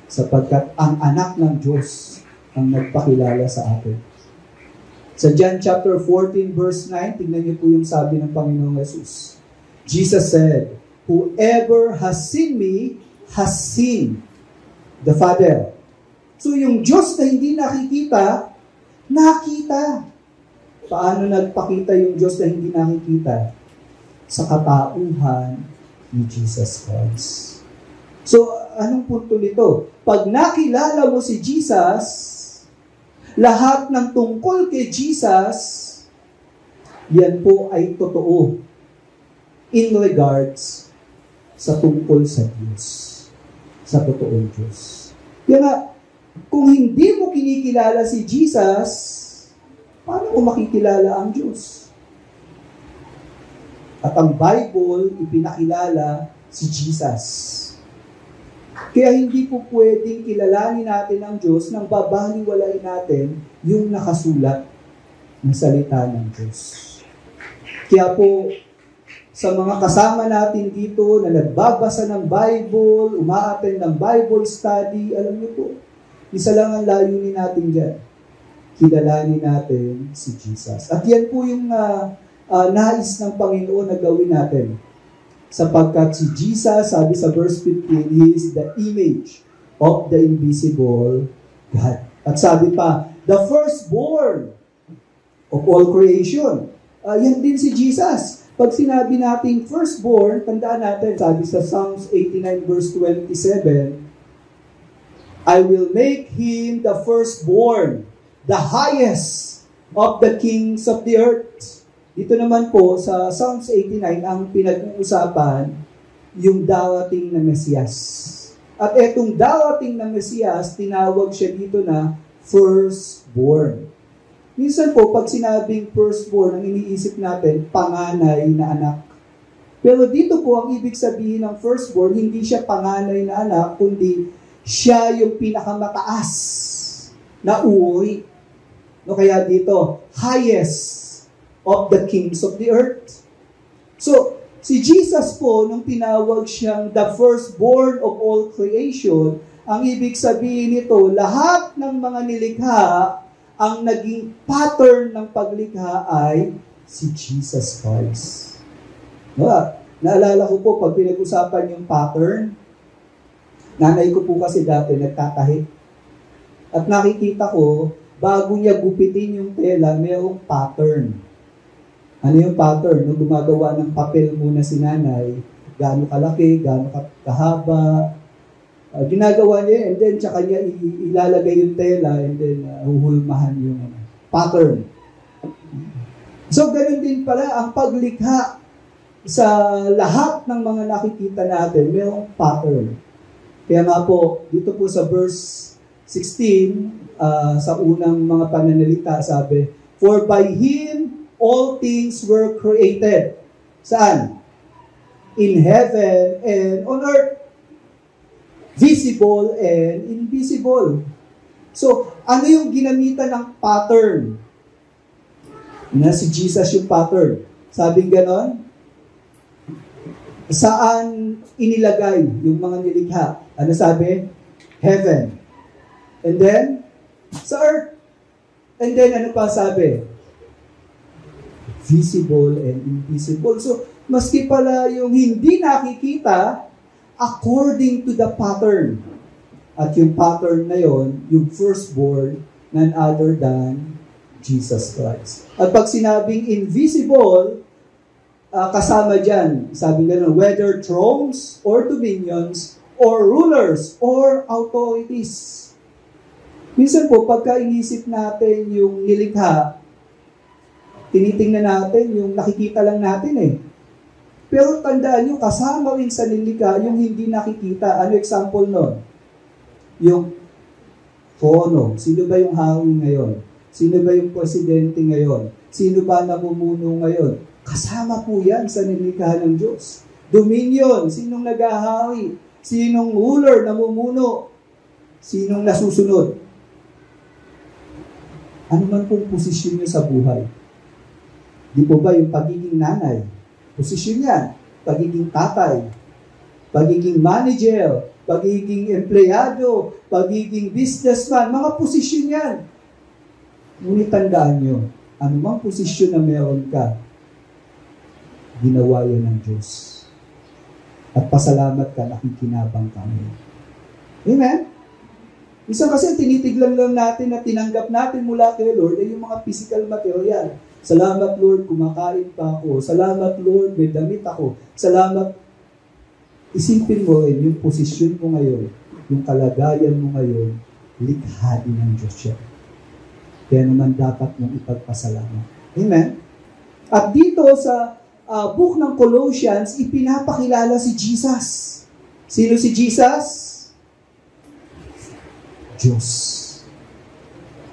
sapagkat ang anak ng Diyos ang nagpakilala sa atin. Sa John chapter 14 verse 9, tingnan niyo po yung sabi ng Panginoong Jesus. Jesus said, whoever has seen me has seen the Father. So yung Diyos na hindi nakikita, nakita. Paano nagpakita yung Diyos na hindi nakikita? Sa katauhan ni Jesus Christ. So anong punto nito? Pag nakilala mo si Jesus, lahat ng tungkol kay Jesus, yan po ay totoo in regards sa tungkol sa Diyos. Sa totoong Diyos. Kaya nga, kung hindi mo kinikilala si Jesus, paano mo makikilala ang Diyos? At ang Bible, ipinakilala si Jesus. Kaya hindi po pwedeng kilalanin natin ang Diyos nang babaliwalain natin yung nakasulat ng salita ng Diyos. Kaya po, sa mga kasama natin dito na nagbabasa ng Bible, umaattend ng Bible study, alam niyo po, isa lang ang layunin natin dyan. Kilalanin natin si Jesus. At yan po yung nais ng Panginoon na gawin natin. Sapagkat si Jesus, sabi sa verse 15, He is the image of the invisible God. At sabi pa, the firstborn of all creation. Yan din si Jesus. Pag sinabi nating firstborn, tandaan natin, sabi sa Psalms 89 verse 27, I will make him the firstborn, the highest of the kings of the earth. Dito naman po, sa Psalms 89, ang pinag-uusapan, yung darating na Mesiyas. At etong darating na Mesiyas, tinawag siya dito na firstborn. Minsan po, pag sinabing firstborn, ang iniisip natin, panganay na anak. Pero dito po, ang ibig sabihin ng firstborn, hindi siya panganay na anak, kundi siya yung pinakamataas na uri. No, kaya dito, highest of the kings of the earth. So, si Jesus po, nung tinawag siyang the firstborn of all creation, ang ibig sabihin nito, lahat ng mga nilikha, ang naging pattern ng paglikha ay si Jesus Christ. Naalala ko po, pag pinag-usapan yung pattern, nanay ko po kasi dati nagtatahi. At nakikita ko, bago niya gupitin yung tela, mayroong pattern. Ano yung pattern? No, gumagawa ng papel muna si nanay, gaano kalaki, gaano kahaba, ginagawa niya, and then tsaka niya ilalagay yung tela, and then huhulmahan yung pattern. So, ganun din pala ang paglikha sa lahat ng mga nakikita natin, mayroong pattern. Kaya nga po, dito po sa verse 16, sa unang mga pananalita, sabi, For by Him all things were created. Saan? In heaven and on earth. Visible and invisible. So, ano yung ginamitan ng pattern? Na si Jesus yung pattern. Sabing ganon? Saan inilagay yung mga nilikha? Ano sabi? Heaven. And then, sa earth. And then, ano pa sabi? Visible and invisible. So, maski pala yung hindi nakikita, according to the pattern. At yung pattern na yon, yung firstborn, none other than Jesus Christ. At pag sinabing invisible, kasama dyan, sabi nga whether thrones or dominions or rulers or authorities. Minsan po, pagka inisip natin yung nilikha, tinitingnan natin yung nakikita lang natin eh. Pero tandaan nyo, kasama rin sa nilikha yung hindi nakikita. Ano example nun? Yung trono. Sino ba yung hari ngayon? Sino ba yung presidente ngayon? Sino ba namumuno ngayon? Kasama po yan sa nilikha ng Diyos. Dominion, sinong nagahari? Sinong ruler, namumuno? Sinong nasusunod? Ano man pong posisyon nyo sa buhay? Di po ba yung pagiging nanay? Posisyon yan, pagiging tatay, pagiging manager, pagiging empleyado, pagiging businessman, mga posisyon yan. Ngunit tandaan nyo, anumang posisyon na meron ka, ginawa yan ng Diyos. At pasalamat ka, nakikinabang kami. Amen? Isa kasi tinitiglan lang natin na tinanggap natin mula kay Lord ay yung mga physical material. Salamat Lord, kumakain pa ako. Salamat Lord, may damit ako. Salamat. Isipin mo rin yung posisyon mo ngayon, yung kalagayan mo ngayon, likha din ng Diyos siya. Kaya naman dapat mong ipagpasalamat. Amen? At dito sa book ng Colossians, ipinapakilala si Jesus. Sino si Jesus? Diyos.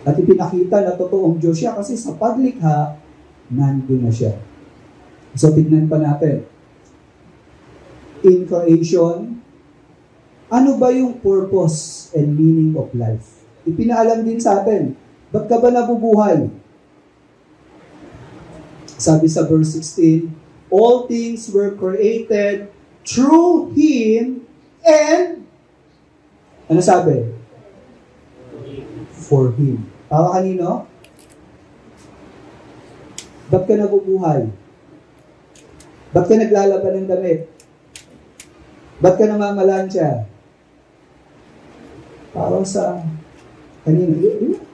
At ipinakita na totoong Diyos siya kasi sa paglikha, nandun na siya. So, tignan pa natin. In creation, ano ba yung purpose and meaning of life? Ipinaalam din sa atin, ba't ka ba nabubuhay? Sabi sa verse 16, all things were created through Him and, ano sabi? For Him. Para kanino? Ba't ka nabubuhay? Ba't ka naglalaban ng damit? Ba't ka namamalansya? Para sa kanino?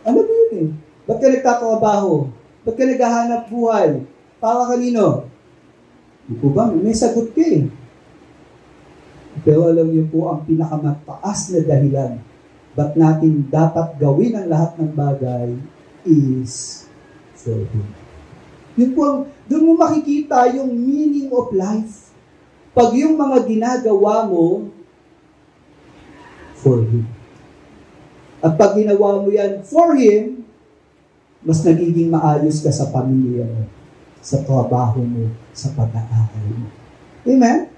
Ano ba yun eh? Ba't ka nagtatrabaho? Ba't ka naghahanap buhay? Para kanino? Hindi po ba? May sagot ka eh. Pero alam niyo po, ang pinakamataas na dahilan ba't natin dapat gawin ang lahat ng bagay is for Him. Yun po, doon mo makikita yung meaning of life. Pag yung mga ginagawa mo, for Him. At pag ginawa mo yan for Him, mas nagiging maayos ka sa pamilya mo, sa trabaho mo, sa pag-aaral mo. Amen?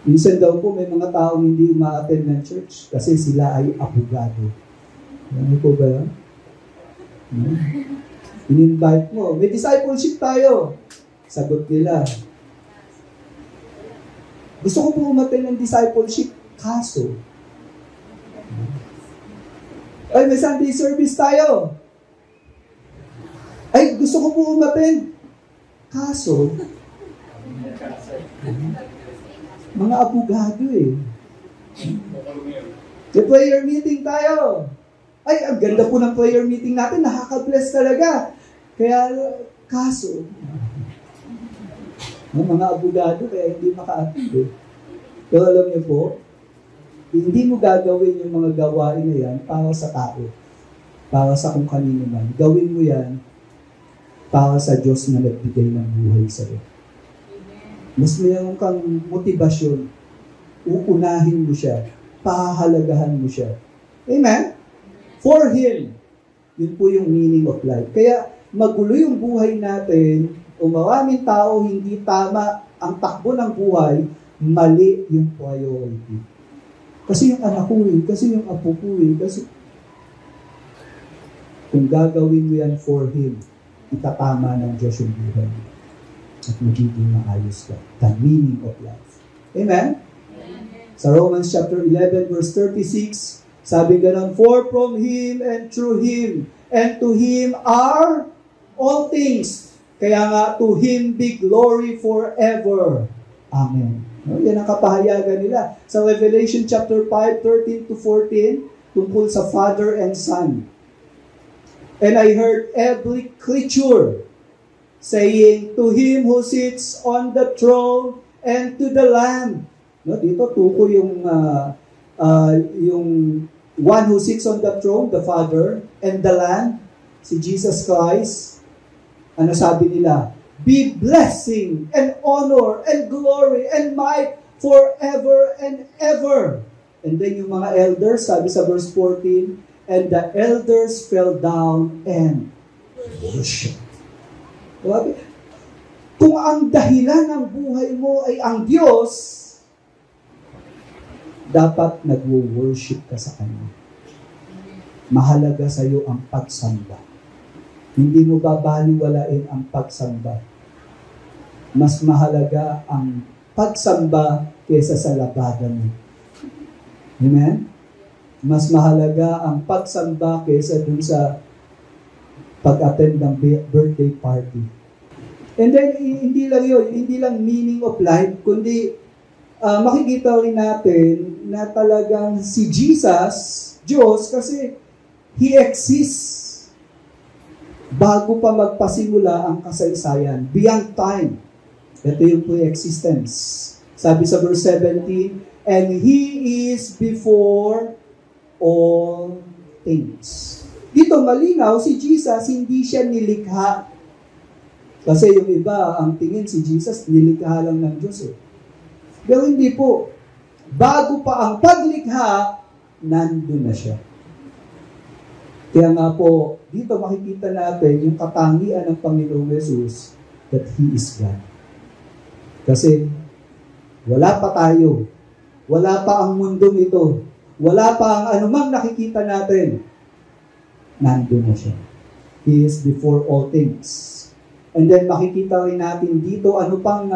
Minsan daw po may mga taong hindi uma-attend ng church kasi sila ay abogado. Ano po ba yan? In-invite mo. May discipleship tayo. Sagot nila. Gusto ko po umattend ng discipleship. Kaso. Ay, may Sunday service tayo. Ay, gusto ko po umattend. Kaso. Mga abogado eh. May prayer meeting tayo. Ay, ang ganda po ng prayer meeting natin. Nakaka-bless talaga. Kaya, kaso, mga abogado kaya hindi maka-attend eh. Pero alam niyo po, hindi mo gagawin yung mga gawain na yan para sa tao. Para sa kung kanino man. Gawin mo yan para sa Diyos na nagbigay ng buhay sa'yo. Mas mayroon kang motivasyon. Uunahin mo siya. Pahahalagahan mo siya. Amen? For Him. Yun po yung meaning of life. Kaya magulo yung buhay natin, o maraming tao hindi tama ang takbo ng buhay, mali yung priority. Kasi yung anak ko eh, kasi yung apo ko eh, kasi kung gagawin mo yan for Him, itatama ng Diyos yung buhay mo. At magiging maayos ka. The meaning of life. Amen? Sa Romans chapter 11 verse 36, sabi ganon, for from Him and through Him and to Him are all things. Kaya nga, to Him be glory forever. Amen. No? Yan ang kapahayagan nila. Sa Revelation chapter 5, 13 to 14, tungkol sa Father and Son. And I heard every creature saying, to Him who sits on the throne and to the Lamb. No, dito tuko yung one who sits on the throne, the Father, and the Lamb, si Jesus Christ. Ano sabi nila? Be blessing and honor and glory and might forever and ever. And then yung mga elders, sabi sa verse 14, and the elders fell down and worship. Kung ang dahilan ng buhay mo ay ang Diyos, dapat nagwo-worship ka sa Kanya. Mahalaga sa iyo ang pagsamba. Hindi mo babaliwalain ang pagsamba. Mas mahalaga ang pagsamba kaysa sa labada mo. Amen? Mas mahalaga ang pagsamba kaysa dun sa pag-attend ng birthday party. And then, hindi lang yun, hindi lang meaning of life, kundi makikita rin natin na talagang si Jesus, Diyos, kasi He exists bago pa magpasimula ang kasaysayan, beyond time. Ito yung pre-existence. Sabi sa verse 17, and He is before all things. Dito malinaw, si Jesus, hindi siya nilikha. Kasi yung iba, ang tingin si Jesus, nilikha lang ng Diyos eh. Pero hindi po. Bago pa ang paglikha, nandun na siya. Kaya nga po, dito makikita natin yung katangian ng Panginoong Yesus that He is God. Kasi wala pa tayo, wala pa ang mundong ito, wala pa ang anumang nakikita natin, nandun na siya. He is before all things. And then makikita rin natin dito ano pang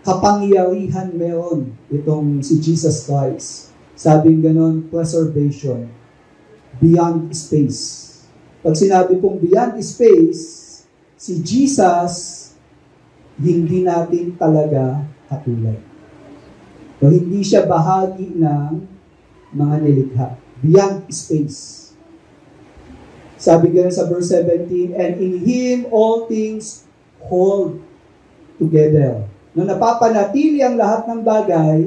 kapangyarihan meron itong si Jesus Christ. Sabing ganon, preservation, beyond space. Pag sinabi pong beyond space, si Jesus, hindi natin talaga katulad. So, hindi siya bahagi ng mga nilikha. Beyond space. Sabi gano'n sa verse 17, and in Him all things hold together. Na napapanatili ang lahat ng bagay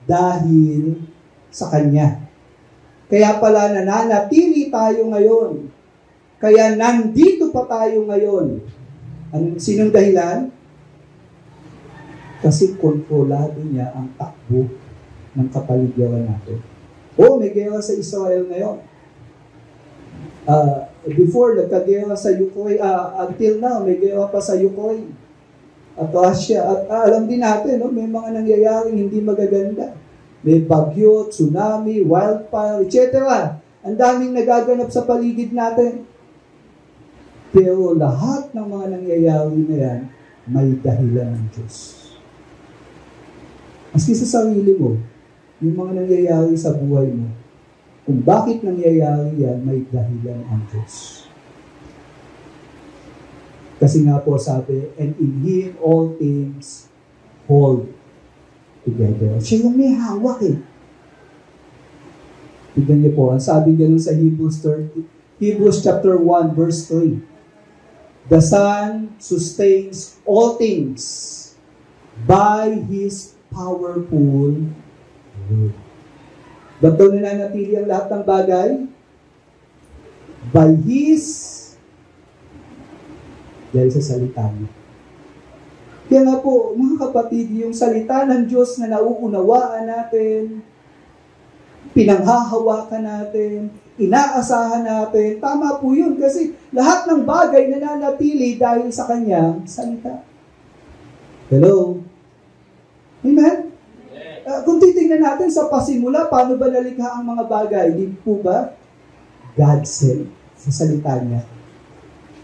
dahil sa Kanya. Kaya pala nananatili tayo ngayon. Kaya nandito pa tayo ngayon. Sinong dahilan? Kasi kontrolado niya ang takbo ng kapaligiran natin. May gera sa Israel ngayon. Before, nagkagera sa Ukraine, until now, may gera pa sa Ukraine. At Russia. At alam din natin, may mga nangyayaring hindi magaganda. May bagyo, tsunami, wildfire, etc. Ang daming nagaganap sa paligid natin. Pero lahat ng mga nangyayari na yan, may dahilan ng Diyos. Maski sa sarili mo, yung mga nangyayari sa buhay mo, kung bakit nangyayari yan, may dahilan ang Diyos. Kasi nga po sabi, and in Him all things hold together. Siya yung may hawak eh. Tignan niyo po, ang sabi ganun sa Hebrews chapter 1 verse 3. The Son sustains all things by His powerful word. Ba't daw nananatili ang lahat ng bagay? By His, dahil sa salita niya. Kaya nga po, mga kapatid, yung salita ng Diyos na nauunawaan natin, pinanghahawakan natin, inaasahan natin, tama po yun kasi lahat ng bagay nananatili dahil sa Kanyang salita. Hello? Amen? Kung titingnan natin sa pasimula, paano ba nalikha ang mga bagay? Di po ba? God said sa salita niya.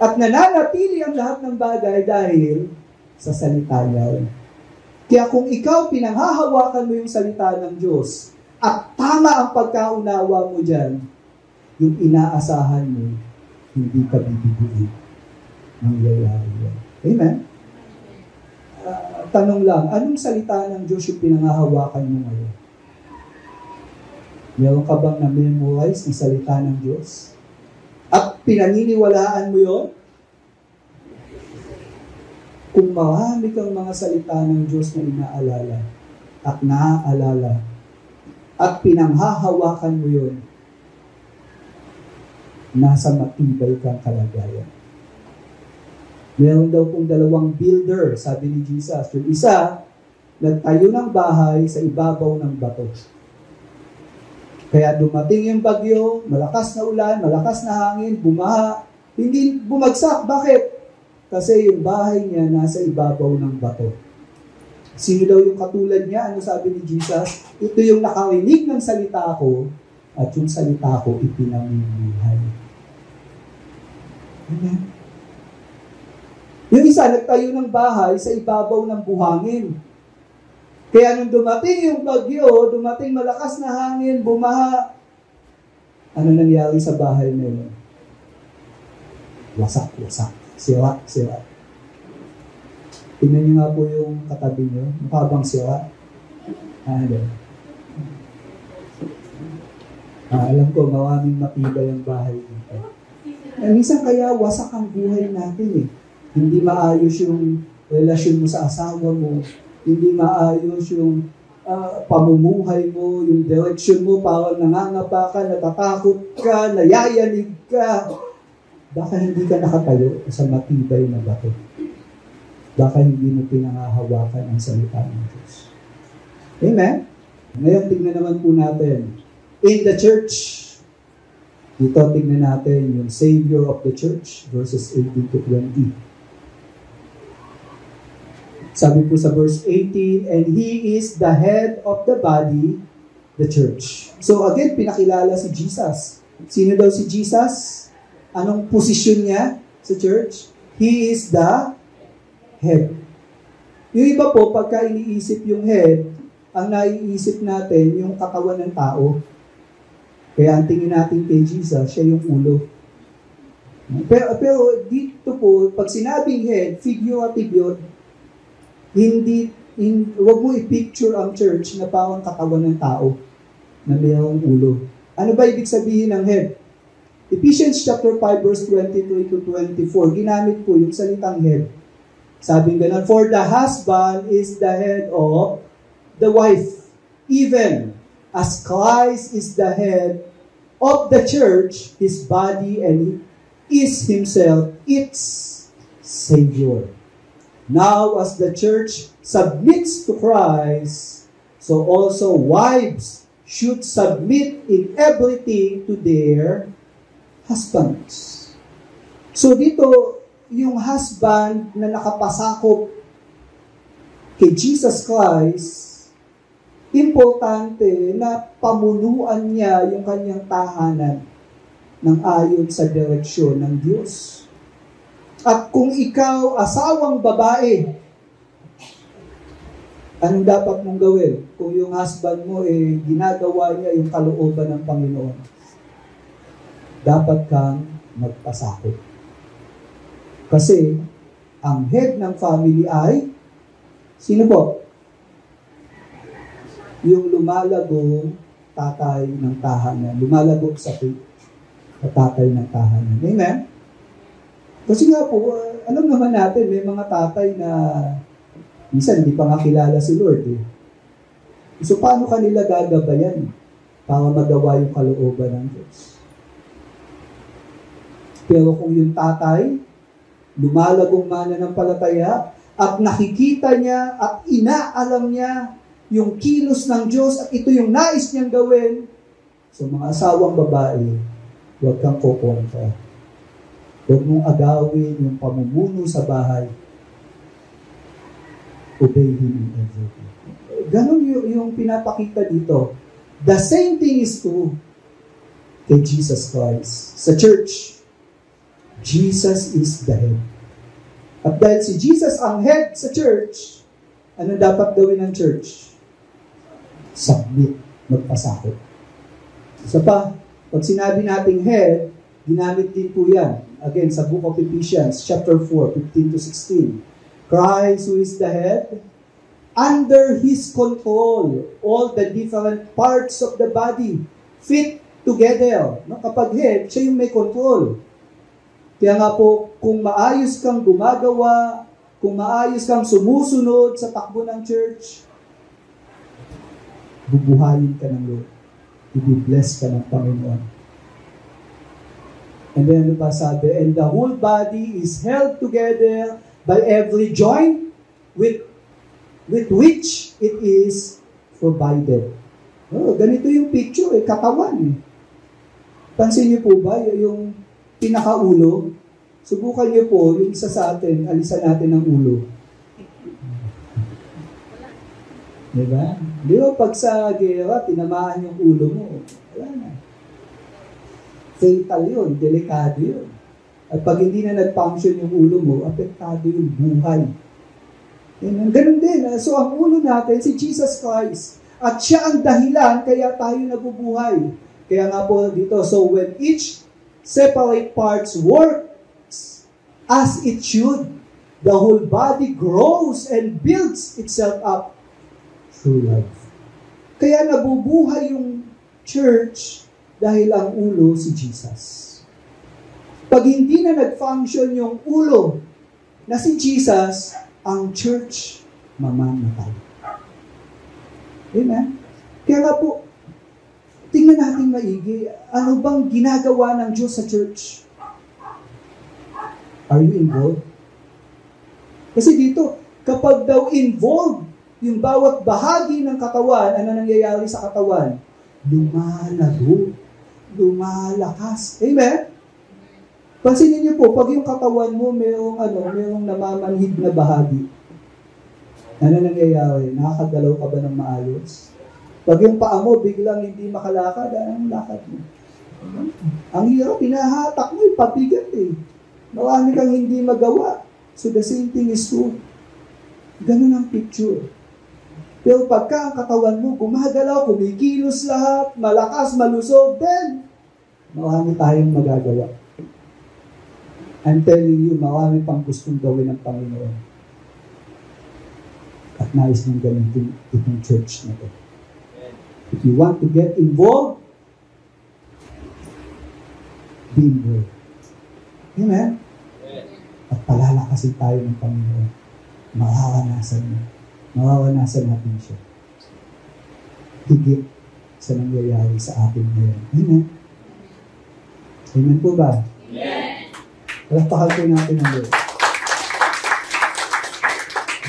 At nananatili ang lahat ng bagay dahil sa salita niya. Kaya kung ikaw pinanghahawakan mo yung salita ng Diyos at tama ang pagkaunawa mo dyan, yung inaasahan mo, hindi ka bibiguin ng yayari yan. Amen? Tanong lang, anong salita ng Diyos yung pinanghahawakan mo ngayon? Meron ka bang na-memorize ng salita ng Diyos? At pinaniniwalaan mo yun? Kung marami kang mga salita ng Diyos na inaalala at naaalala at pinanghahawakan mo yun, nasa matibay kang kalagayan. Meron daw pong 2 builder, sabi ni Jesus. Yung isa, nagtayo ng bahay sa ibabaw ng bato. Kaya dumating yung bagyo, malakas na ulan, malakas na hangin, bumaha, hindi bumagsak. Bakit? Kasi yung bahay niya nasa ibabaw ng bato. Sino daw yung katulad niya? Ano sabi ni Jesus? Ito yung nakarinig ng salita ko at yung salita ko ipinamumuhay. Amen? Yung isa, nagtayo ng bahay sa ibabaw ng buhangin. Kaya nung dumating yung bagyo, dumating malakas na hangin, bumaha, ano nangyari sa bahay na yun? Wasak. Sira. Tingnan niyo nga po yung katabi niyo. Mukha bang sira? Alam ko, maraming matibay ang bahay dito. Minsan kaya wasak ang buhay natin eh. Hindi maayos yung relasyon mo sa asawa mo. Hindi maayos yung pamumuhay mo, yung direction mo, parang nangangapa ka, natatakot ka, nayayanig ka. Baka hindi ka nakatayo sa matibay na bato. Baka hindi mo pinangahawakan ang salita ng Diyos. Amen? Ngayon, tingnan naman po natin. In the church, Dito, tingnan natin yung Savior of the Church, verses 18 to 20. Sabi po sa verse 18, and He is the head of the body, the church. So again, pinakilala si Jesus. Sino daw si Jesus? Anong posisyon niya sa church? He is the head. Yung iba po, pagka iniisip yung head, ang naiisip natin yung katawan ng tao. Kaya ang tingin natin kay Jesus, siya yung ulo. Pero dito po, pag sinabing head, figurative yun. Huwag mo i-picture ang church na parang katawan ng tao na mayroong ulo. Ano ba ibig sabihin ng head? Ephesians chapter 5 verse 23 to 24, ginamit po yung salitang head. Sabing ganun, for the husband is the head of the wife, even as Christ is the head of the church, his body, and is himself its Savior. Now, as the church submits to Christ, so also wives should submit in everything to their husbands. So dito, yung husband na nakapasakop kay Jesus Christ, importante na pamunuan niya yung kanyang tahanan ng ayon sa direksyon ng Diyos. At kung ikaw, asawang babae, anong dapat mong gawin? Kung yung husband mo, ginagawa niya yung kalooban ng Panginoon, dapat kang magpasakop. Kasi, ang head ng family ay, sino po? Yung lumalagong tatay ng tahanan. Lumalagong sa faith na tatay ng tahanan. Amen? Kasi nga po, alam naman natin, may mga tatay na minsan hindi pa nga kilala si Lord. So, paano kanila gagabayan para magawa yung kalooban ng Diyos? Pero kung yung tatay, lumalagong mananampalataya, at nakikita niya at inaalam niya yung kilos ng Diyos at ito yung nais niyang gawin, so mga asawang babae, huwag kang kukontra. Huwag mong agawin yung pamumuno sa bahay. Obey Him in everything. Ganon yung pinapakita dito. The same thing is true kay Jesus Christ. Sa church, Jesus is the head. At dahil si Jesus ang head sa church, ano dapat gawin ng church? Submit, magpasakop. Isa pa, pag sinabi nating head, ginamit din po yan. Again, sa book of Ephesians, chapter 4, 15 to 16. Christ, who is the head, under His control, all the different parts of the body fit together. No? Kapag head, siya yung may control. Kaya nga po, kung maayos kang gumagawa, kung maayos kang sumusunod sa takbo ng church, bubuhayin ka ng Lord. I-bless ka ng Panginoon. And then ano pa sabi? And the whole body is held together by every joint with which it is provided. Oh, ganito yung picture, katawan. Pansin niyo po ba yung pinakaulo? Subukan niyo po, yung isa sa atin, alisan natin ang ulo. Diba? Di ba pag sa gera, tinamaan yung ulo mo, wala na. Fatal yun, delikado yun. At pag hindi na nag-function yung ulo mo, apektado yung buhay. Ganun din. So ang ulo natin, si Jesus Christ. At siya ang dahilan, kaya tayo nabubuhay. Kaya nga po dito, so when each separate parts works as it should, the whole body grows and builds itself up through love. Kaya nabubuhay yung church dahil ang ulo si Jesus. Pag hindi na nag-function yung ulo na si Jesus, ang church mamamatay. Amen? Kaya nga po, tingnan natin maigi, ano bang ginagawa ng Diyos sa church? Are you involved? Kasi dito, kapag daw involved yung bawat bahagi ng katawan, ano nangyayari sa katawan? Lumalago. lumalakas. Amen? Pansinin niyo po, pag yung katawan mo merong namamanhid na bahagi, ano nangyayari? Nakakagalaw ka ba ng maayos? Pag yung paa mo biglang hindi makalakad, anong lakad mo? Ang hirap, pinahatak mo, pabigat eh. Marami kang hindi magawa. So the same thing is true. Ganun ang picture. Pero pagka ang katawan mo gumagalaw, kumikilos lahat, malakas, malusog, then marami tayong magagawa. I'm telling you, marami pang gustong gawin ng Panginoon. At nais niyang gamitin itong church na ito. If you want to get involved, be involved. Amen? At palalakasin tayo ng Panginoon. Mawawanasan niya. Mawawanasan natin siya. Higit sa nangyayari sa atin ngayon. Amen? Amen po ba? Amen! Palakpakan po natin ang Lord.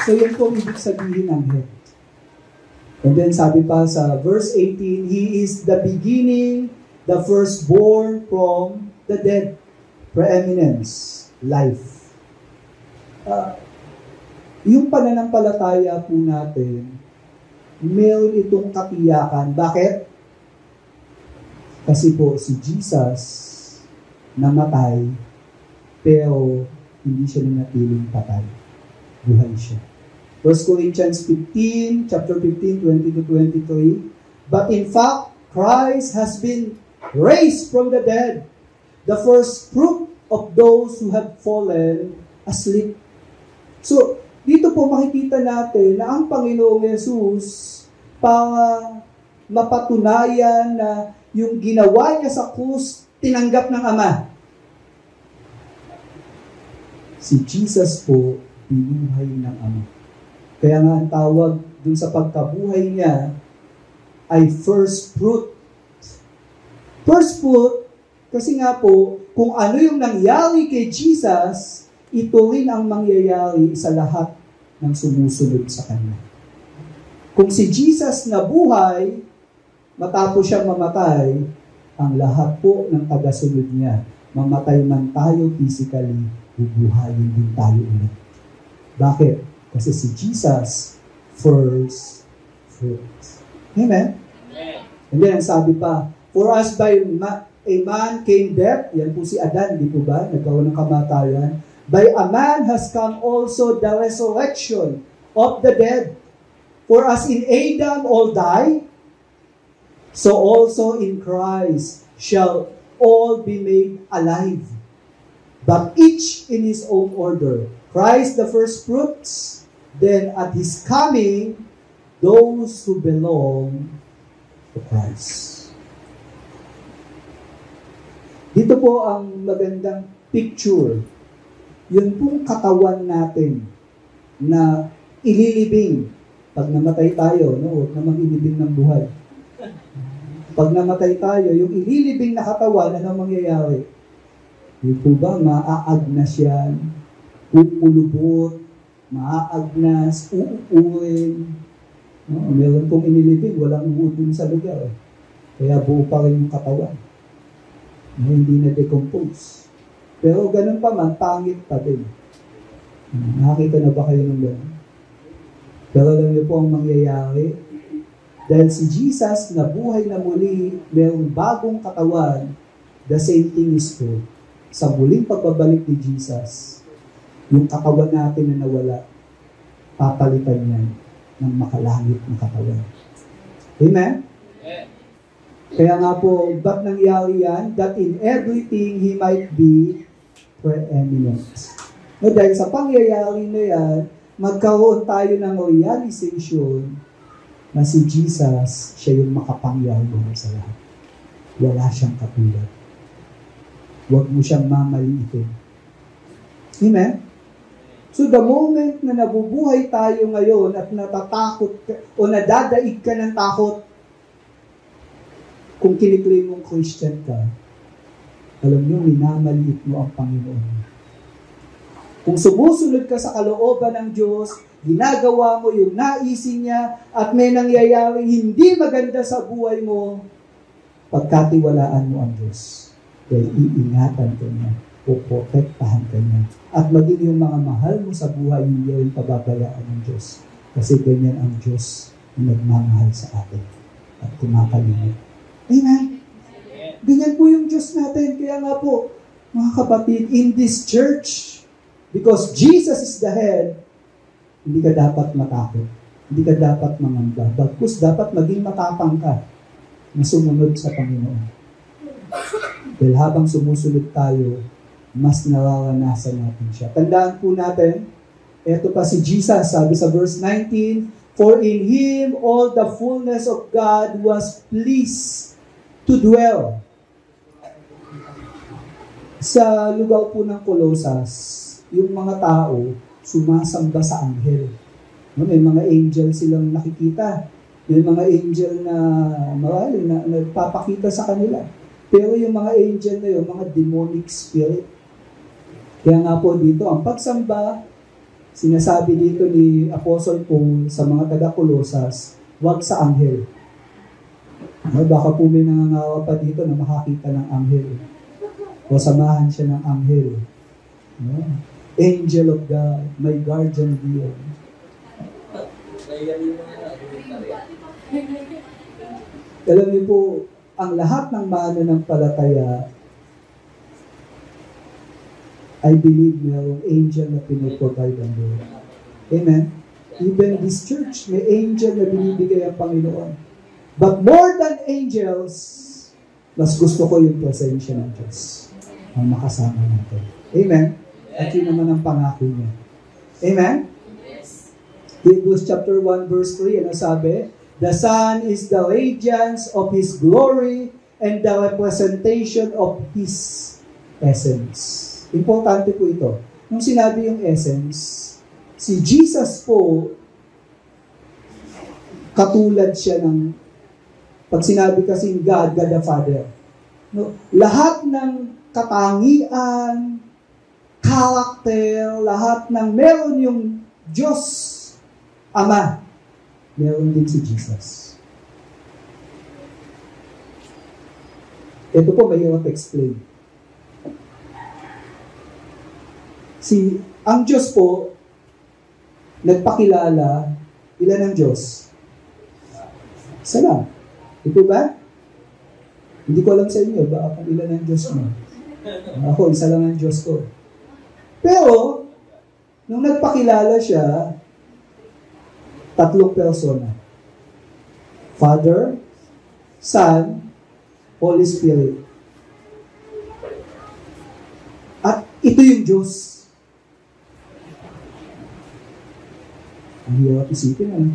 So yun po ibig sabihin ng head. And then sabi pa sa verse 18, He is the beginning, the firstborn from the dead. Preeminence, life. Yung pananampalataya po natin, meron itong katiyakan. Bakit? Kasi po si Jesus namatay, pero hindi siya nanatiling patay. Buhay siya. 1 Corinthians 15, chapter 15, 20-23, But in fact, Christ has been raised from the dead, the first fruit of those who have fallen asleep. So, dito po makikita natin na ang Panginoong Yesus, para mapatunayan na yung ginawa niya sa krus, tinanggap ng Ama. Si Jesus po, binuhay ng Ama. Kaya nga ang tawag dun sa pagkabuhay niya ay first fruit. First fruit, kasi nga po, kung ano yung nangyari kay Jesus, ito rin ang mangyayari sa lahat ng sumusunod sa Kanya. Kung si Jesus nabuhay, matapos siyang mamatay, ang lahat po ng tagasunod niya, mamatay man tayo physically, bubuhayin din tayo ulit. Bakit? Kasi si Jesus, first fruit. Amen? And then, sabi pa, for us by a man came death, yan po si Adan, di po ba? Nagkawa ng kamatayan. By a man has come also the resurrection of the dead. For as in Adam all die, so also in Christ shall all be made alive. But each in his own order. Christ the first fruits, then at his coming, those who belong to Christ. Dito po ang magandang picture. Yun pong katawan natin na ililibing. Pag namatay tayo, huwag namang ilibing ng buhay. Pag namatay tayo, yung ililibing na katawan, ano mangyayari? Yung po ba, maaagnas yan, upulubot, maaagnas, uuuin. Meron pong inilibing, walang uod dun sa lugar. Kaya buo pa rin yung katawan. Hindi na decompose. Pero ganun pa man, pangit pa din. Nakakita na ba kayo ng ganun? Pero alam niyo po ang mangyayari. Dahil si Jesus na buhay na muli, mayroong bagong katawan, the same thing is true. Sa muling pagbabalik ni Jesus, yung katawan natin na nawala, papalitan niya ng makalangit na katawan. Amen? Kaya nga po, ba't nangyari yan? That in everything, He might be preeminent. No, dahil sa pangyayari na yan, magkaroon tayo ng realization na si Jesus, siya yung makapangyarihan sa lahat. Wala siyang katulad. Huwag mo siyang mamaliitin. Amen? So the moment na nabubuhay tayo ngayon at natatakot ka, o nadadaig ka ng takot, kung kiniklaim mong Christian ka, alam nyo, minamaliit mo ang Panginoon. Kung sumusunod ka sa kalooban ng Diyos, ginagawa mo yung naisin niya, at may nangyayaring hindi maganda sa buhay mo, pagkatiwalaan mo ang Diyos. Dahil iingatan ka niya, puprotektahan ka niya. At maging yung mga mahal mo sa buhay, hindi rin pababayaan ng Diyos. Kasi ganyan ang Diyos na nagmamahal sa atin at kumakalimot. Amen? Ganyan po yung Diyos natin. Kaya nga po, mga kapatid, in this church, because Jesus is the head, hindi ka dapat matakot. Hindi ka dapat mangamba. Bagkus dapat maging matapang ka na sumunod sa Panginoon. Dahil habang sumusunod tayo, mas nararanasan natin siya. Tandaan po natin, eto pa si Jesus, sabi sa verse 19, "For in Him all the fullness of God was pleased to dwell." Sa lugar po ng Colosas, yung mga tao sumasamba sa anghel. May mga angel silang nakikita. May mga angel na marami na nagpapakita sa kanila. Pero yung mga angel na yun, mga demonic spirit. Kaya nga po dito, ang pagsamba, sinasabi dito ni Apostle Paul sa mga taga-Colosas, wag sa anghel. Baka po may nangangawa pa dito na makakita ng anghel. O samahan siya ng anghel. Angel of God, my guardian dear. Alam niyo po, ang lahat ng mananampalataya, I believe mayroong angel na pinuprovide ang Lord. Amen? Even this church, may angel na binibigay ang Panginoon. But more than angels, mas gusto ko yung presensya ng Diyos ang makasama natin. Amen? At yun naman ang pangako niya. Amen? Hebrews chapter 1 verse 3, ano sabi? "The Son is the radiance of His glory and the representation of His essence." Importante po ito. Nung sinabi yung essence, si Jesus po, katulad siya ng, pag sinabi kasi God the Father, no, lahat ng katangian, karakter, lahat ng meron yung Diyos Ama, meron din si Jesus. Ito po mahirap explain. Ang Diyos po, nagpakilala, ilan ang Diyos? Isa lang. Ito ba? Hindi ko alam sa inyo, baka kung ilan ang Diyos mo. Ako, isa lang ang Diyos ko. Pero, nung nagpakilala siya, 3 persona. Father, Son, Holy Spirit. At ito yung Diyos. Ang hirap isipin ano?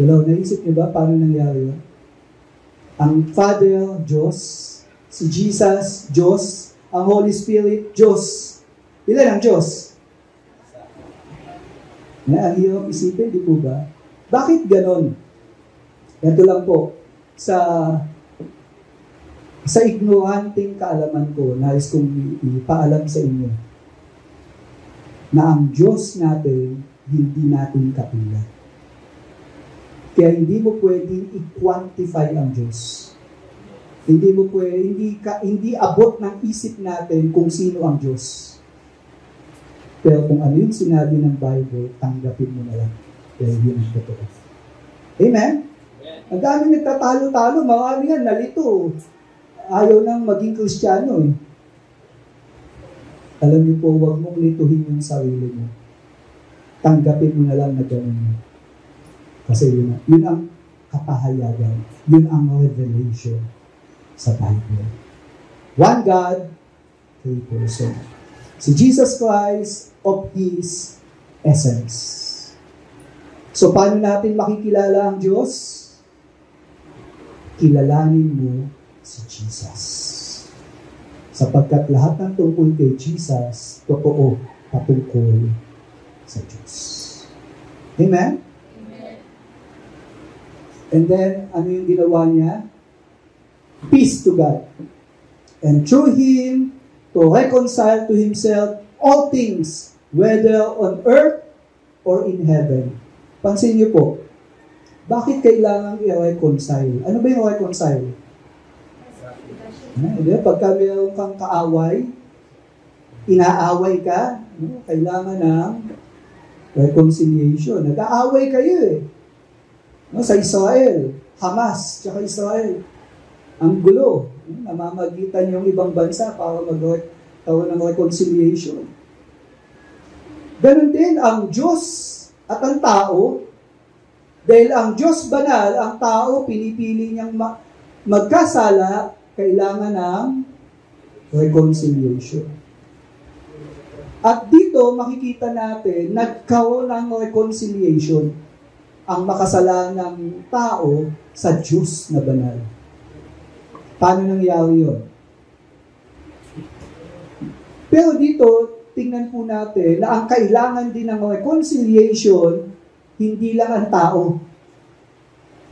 Hello, naisip niyo ba paano nangyari yun? Ang Father, Diyos. Si Jesus, Diyos. Ang Holy Spirit, Diyos. Ilan ang Diyos? Ang hirap isipin, di po ba? Bakit ganon? Ito lang po. Sa ignoranting kaalaman ko, nais kong ipaalam sa inyo na ang Diyos natin, hindi natin katulad. Kaya hindi mo pwedeng i-quantify ang Diyos. Hindi mo pwedeng, hindi abot ng isip natin kung sino ang Diyos. Pero kung ano yung sinabi ng Bible, tanggapin mo na lang. Dahil yun ang totoo. Amen? Ang dami nagtatalo-talo, marami nga nalito. Ayaw nang maging Kristiyano eh. Alam niyo po, huwag mong lituhin yung sarili mo. Tanggapin mo na lang na gano'n. Kasi yun ang kapahayagan. Yun ang revelation sa Bible. One God, 3 person. Si Jesus Christ of His essence. So, paano natin makikilala ang Diyos? Kilalanin mo si Jesus. Sapagkat lahat ng tungkol kay Jesus, totoo patungkol sa Diyos. Amen? Amen. And then, ano yung ginawa niya? Peace to God. And through Him, to reconcile to Himself all things, whether on earth or in heaven. Pansin niyo po, bakit kailangan i-reconcile? Ano ba yung reconcile? Pagka mayroon kang kaaway, inaaway ka, kailangan ng reconciliation. Nag-aaway kayo sa Israel, Hamas, tsaka Israel. Ang gulo. Namamagitan yung ibang bansa para magkaroon ng reconciliation. Ganon din ang Diyos at ang tao. Dahil ang Diyos banal, ang tao, pinipili niyang magkasala, kailangan ng reconciliation. At dito, makikita natin, nagkaroon ng reconciliation ang makasalanang tao sa Diyos na banal. Paano nangyari yun? Pero dito, tingnan po natin na ang kailangan din ng reconciliation, hindi lang ang tao,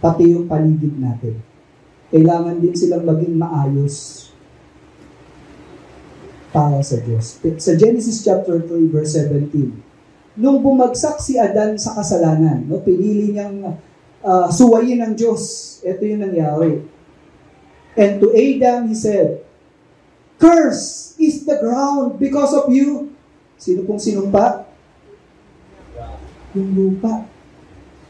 pati yung paligid natin. Kailangan din silang maging maayos para sa Diyos. Sa Genesis chapter 3, verse 17, nung bumagsak si Adan sa kasalanan, pinili niyang suwayin ng Diyos. Ito yung nangyari. And to Adam, he said, "Curse is the ground because of you." Sino pong sinumpa? Yung lupa.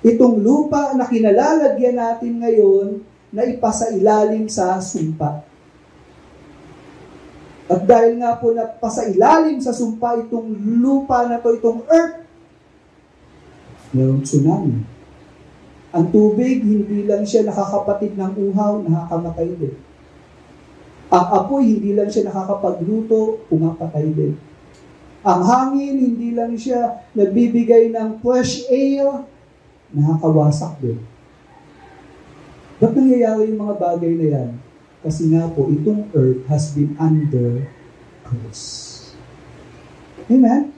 Itong lupa na kinalalagyan natin ngayon na ipasailalim sa sumpa. At dahil nga po napasailalim sa sumpa itong lupa na to, itong earth, mayroong tsunami. Ang tubig, hindi lang siya nakakapatid ng uhaw, nakakamatay din. Ang apoy, hindi lang siya nakakapagluto, pumapatay din. Ang hangin, hindi lang siya nagbibigay ng fresh air, nakakawasak din. Ba't nangyayari yung mga bagay na yan? Kasi nga po, itong earth has been under curse. Amen?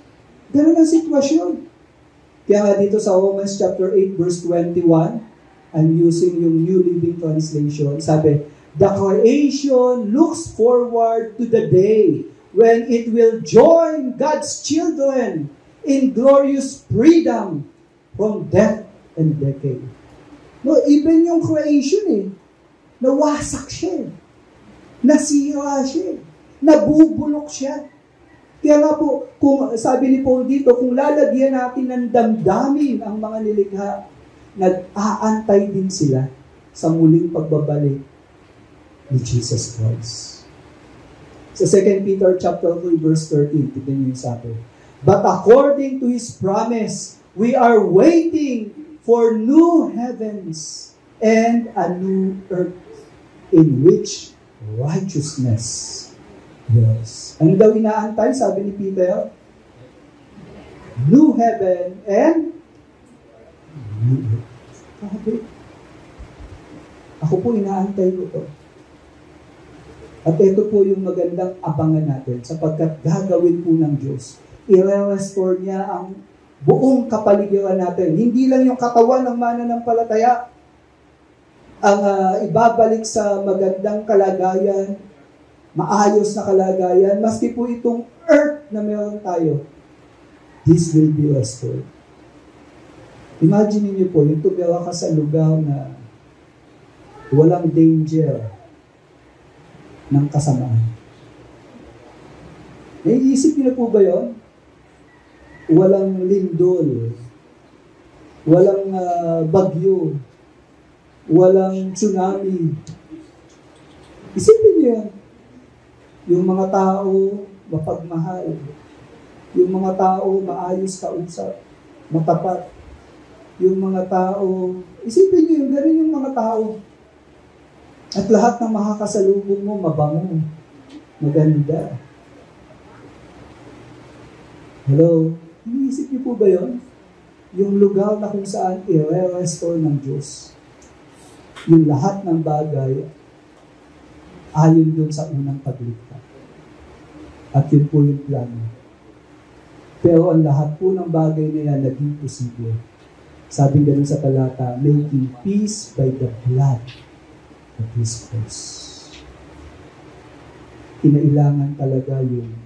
Ganun ang sitwasyon. Kaya nga dito sa Romans chapter 8, verse 21, I'm using yung New Living Translation, sabi, "The creation looks forward to the day when it will join God's children in glorious freedom from death and decay." No, even yung creation nawasak siya. Nasira siya. Nabubulok siya. Kaya nga po, kung sabi ni Paul dito, kung lalagyan natin ng damdamin ang mga nilikha, nag-aantay din sila sa muling pagbabalik ni Jesus Christ. Sa 2 Peter chapter 3, verse 13, tignan niyo yung sabi, "But according to His promise, we are waiting for new heavens and a new earth in which righteousness dwells." Ano daw inaantay, sabi ni Peter? New heaven and new earth. Ako po inaantay ko to. At ito po yung magandang abangan natin sapagkat gagawin po ng Diyos. I-restore niya ang buong kapaligiran natin. Hindi lang yung katawan ng mananampalataya ang ibabalik sa magandang kalagayan, maayos na kalagayan, maski po itong earth na meron tayo, this will be restored. Imagine niyo po, yung tumira ka sa lugar na walang danger ng kasamaan. Naiisip niyo na po ba yun? Walang lindol, walang bagyo, walang tsunami. Isipin niyo yan. Yung mga tao mapagmahal, yung mga tao maayos kausap, matapat, yung mga tao, isipin niyo yung ganun yung mga tao. At lahat ng makakasalubong mo, mabango, maganda. Hello? Iniisip niyo po ba yun? Yung lugar na kung saan i-restore ng Diyos. Yung lahat ng bagay ayon doon sa unang paglikha. At yun po yung plano. Pero ang lahat po ng bagay na yan naging posible. Sabi ganun sa talata, making peace by the blood of His cross. Kinailangan talaga yung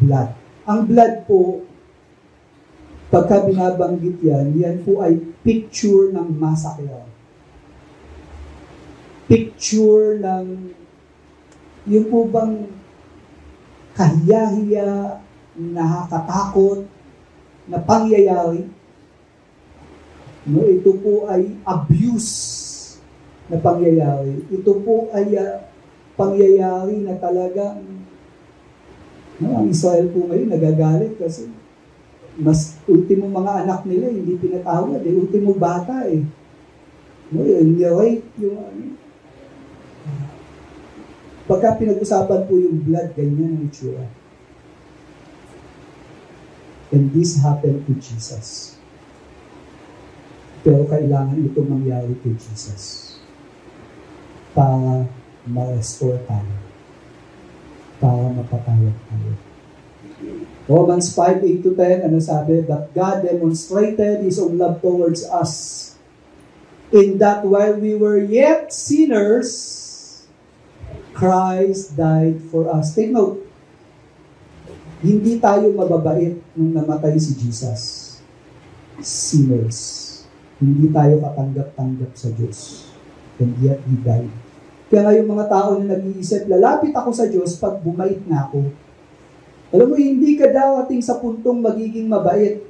blood. Ang blood po, pagka binabanggit yan po ay picture ng massacre. Picture ng Yung po bang kahiya-hiya, nakakatakot na pangyayari, no, ito po ay abuse na pangyayari. Ito po ay pangyayari na talagang, no, ang Israel po ngayon nagagalit kasi mas ultimo mga anak nila hindi pinatawad, ultimo bata no, yung pagka pinag-usapan po yung blood, ganyan ang itsura. And this happened to Jesus. Pero kailangan itong mangyari kay Jesus para ma-restore tayo, para mapatawad tayo. Romans 5:8-10, ano sabi? But God demonstrated His own love towards us in that while we were yet sinners, Christ died for us. Take note, hindi tayo mababait nung namatay si Jesus. Sinners. Hindi tayo katanggap-tanggap sa Diyos. And yet, He died. Kaya nga yung mga tao na nag-iisip, lalapit ako sa Diyos pag bumait na ako. Alam mo, hindi ka darating sa puntong magiging mabait.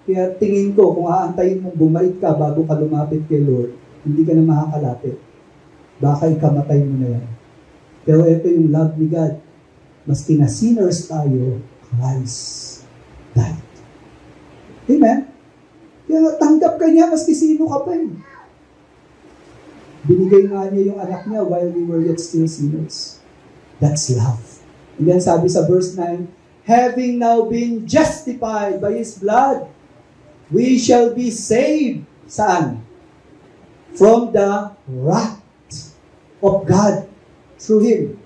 Kaya tingin ko, kung aantayin mong bumait ka bago ka lumapit kay Lord, hindi ka na makakalapit. Baka ikamatay mo na yan. Pero ito yung love ni God. Maski na sinners tayo, Christ died. Amen? Kaya tanggap ka niya maski sino ka pa Binigay nga niya yung anak niya while we were yet still sinners. That's love. And then sabi sa verse 9, having now been justified by His blood, we shall be saved. Saan? From the wrath of God through Him.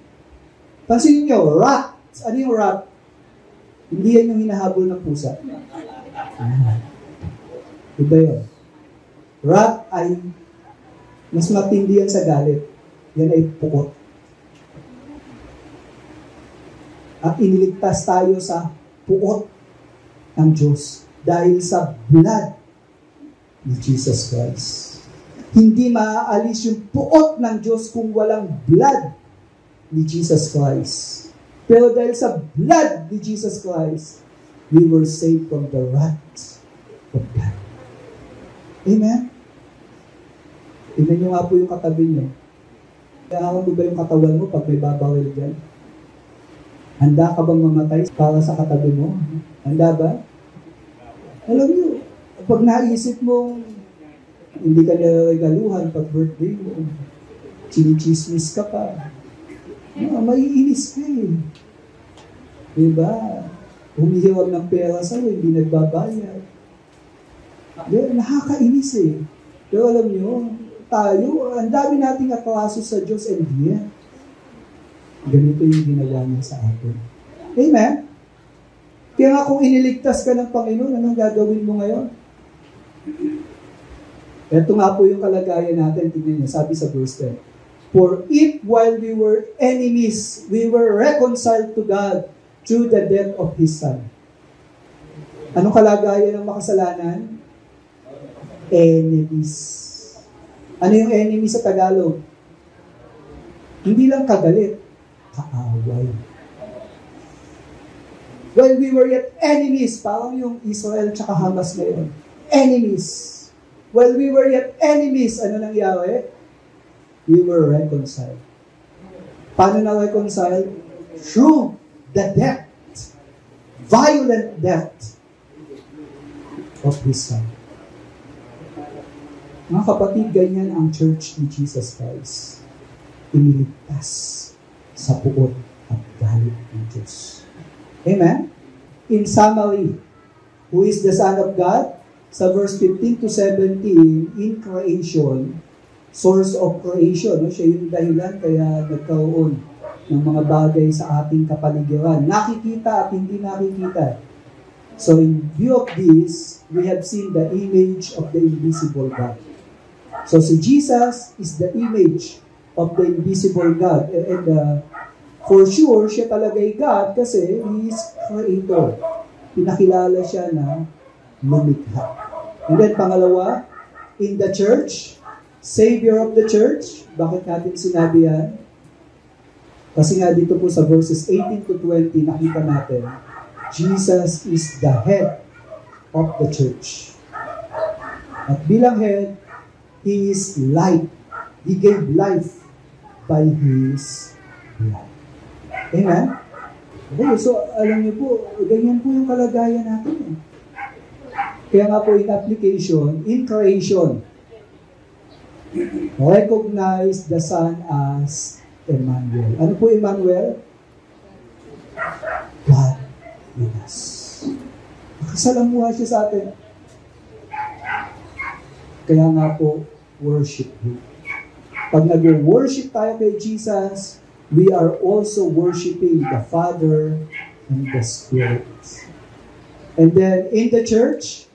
Pansin niyo, wrath. Ano yung wrath? Hindi yan yung hinahabol ng pusa. Iba yun. Wrath ay mas matindi yan sa galit. Yan ay pukot. At iniligtas tayo sa pukot ng Diyos dahil sa blood ni Jesus Christ. Hindi maaalis yung pukot ng Diyos kung walang blood ni Jesus Christ. Pero dahil sa blood ni Jesus Christ, we were saved from the wrath of God. Amen? Tingnan nyo nga po yung katabi nyo. Kailangan mo ba yung katawan mo pag may babawil dyan? Handa ka bang mamatay para sa katabi mo? Handa ba? Alam nyo, pag naisip mo, hindi ka niregaluhan pag birthday mo, chinichismis ka pa, maiinis ka Diba? Humihiwag ng pera sa'yo, hindi nagbabayad. Nakakainis Pero alam nyo, tayo, ang dami nating atraso sa Diyos and yet, ganito yung ginawa niya sa atin. Amen? Kaya nga kung iniligtas ka ng Panginoon, anong gagawin mo ngayon? Ito nga po yung kalagayan natin. Tingnan niyo, sabi sa verse 10. For if while we were enemies, we were reconciled to God through the death of His Son. Anong kalagayan ng makasalanan? Enemies. Ano yung enemy sa Tagalog? Hindi lang kagalit, kaaway. While we were yet enemies, parang yung Israel tsaka Hamas ngayon. Enemies. While we were yet enemies, ano nangyari? We were reconciled. Paano na-reconciled? Through the death, violent death of His Son. Mga kapatid, ganyan ang church ni Jesus Christ. Iniligtas sa puot at galit ng Diyos. Amen? In summary, who is the Son of God? Sa verse 15 to 17, in creation, source of creation, siya yung dahilan kaya nagkaroon ng mga bagay sa ating kapaligiran. Nakikita at hindi nakikita. So in view of this, we have seen the image of the invisible God. So si Jesus is the image of the invisible God. And for sure, siya talaga ay God kasi He is creator. Pinakilala siya na lumikha. And then pangalawa, in the church, Savior of the church. Bakit natin sinabi yan? Kasi nga dito po sa verses 18 to 20, nakita natin, Jesus is the head of the church. At bilang head, He is light. He gave life by His blood. Amen? Okay, so alam niyo po, ganyan po yung kalagayan natin. Kaya nga po in application, in creation, recognize the Son as Emmanuel. Ano po Emmanuel? God with us. Nakasalamuha siya sa atin. Kaya nga po, worship Him. Pag nag-worship tayo kay Jesus, we are also worshiping the Father and the Spirit. And then in the church,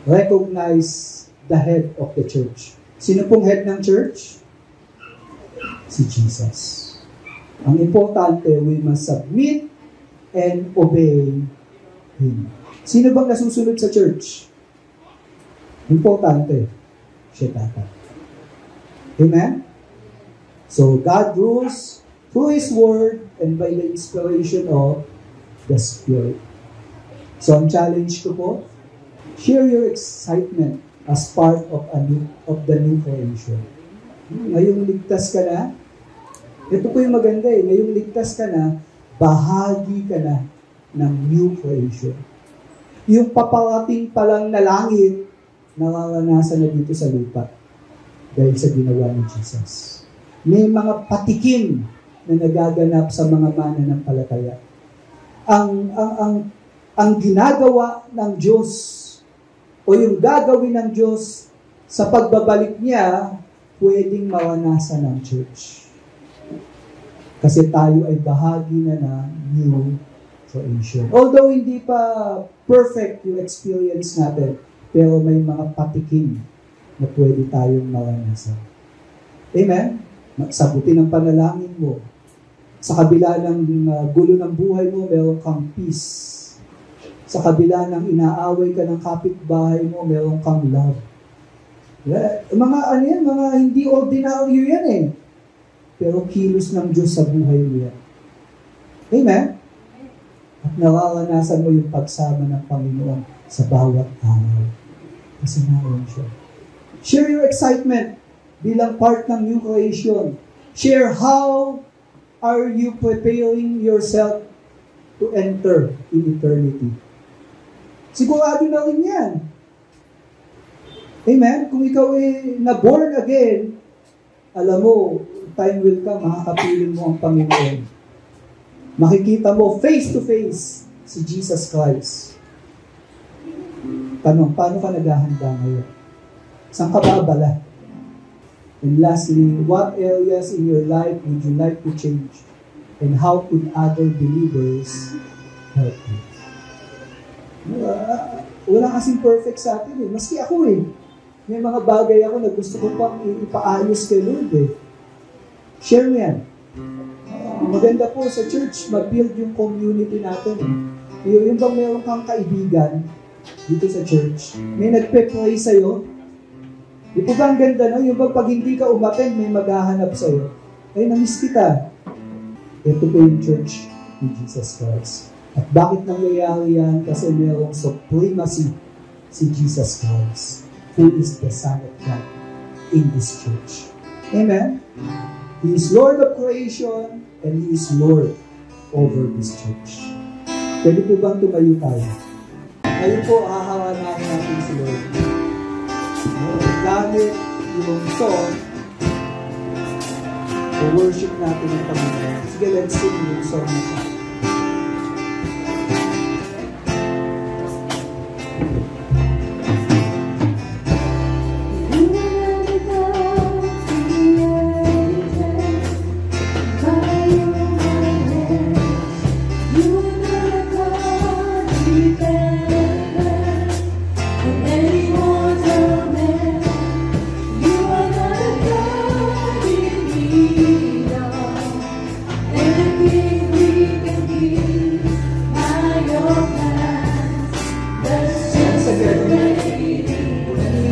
recognize the head of the church. Sino pong head ng church? Si Jesus. Ang importante, we must submit and obey Him. Sino bang nasusunod sa church? Importante, siya tatay. Amen? So, God rules through His Word and by the inspiration of the Spirit. So, ang challenge ko po, share your excitement as part of the new creation. Ngayong ligtas ka na, ito po yung maganda ngayong ligtas ka na, bahagi ka na ng new creation. Yung paparating pa lang na langit, nararanasan na dito sa lupa dahil sa ginawa ni Jesus. May mga patikim na nagaganap sa mga mananampalataya. Ang ginagawa ng Diyos o yung gagawin ng Diyos sa pagbabalik niya, pwedeng maranasan ng church. Kasi tayo ay bahagi na ng new creation. Although hindi pa perfect yung experience natin, pero may mga patikim na pwede tayong maranasan. Amen? Sagutin ang panalangin mo. Sa kabila ng gulo ng buhay mo, meron kang peace. Sa kabila ng inaaway ka ng kapitbahay mo, meron kang love. Mga hindi ordinaryo yan Pero kilos ng Diyos sa buhay mo yan. Amen? At nararanasan mo yung pagsama ng Panginoon sa bawat araw. Kasi naroon siya. Share your excitement bilang part ng new creation. Share how are you preparing yourself to enter in eternity. Sigurado na rin yan. Amen? Kung ikaw na born again, alam mo, time will come, makakapiling mo ang Panginoon. Makikita mo face to face si Jesus Christ. Tanong, paano ka naghahanda ngayon? Saan ka babala? And lastly, what areas in your life would you like to change? And how could other believers help you? Wala kasing perfect sa atin Maski ako May mga bagay ako na gusto ko pang ipaayos kay Lord Share mo yan. Maganda po sa church, mag-build yung community natin Yung bang meron kang kaibigan dito sa church, may nagpe-pray sa'yo. Di po ba ang ganda, no? Yung bang pag hindi ka umattend, may maghahanap sa'yo. Ay, namiss kita. Ito po yung church ni Jesus Christ. At bakit nangyayari yan? Kasi mayroong supremacy si Jesus Christ, who is the Son of God in this church. Amen? He is Lord of creation and He is Lord over this church. Pwede po bang tumayo tayo? Ngayon po, hahawanahin natin si Lord. Gamit yung song, worship natin ang Panginoon. Sige, let's sing yung song natin.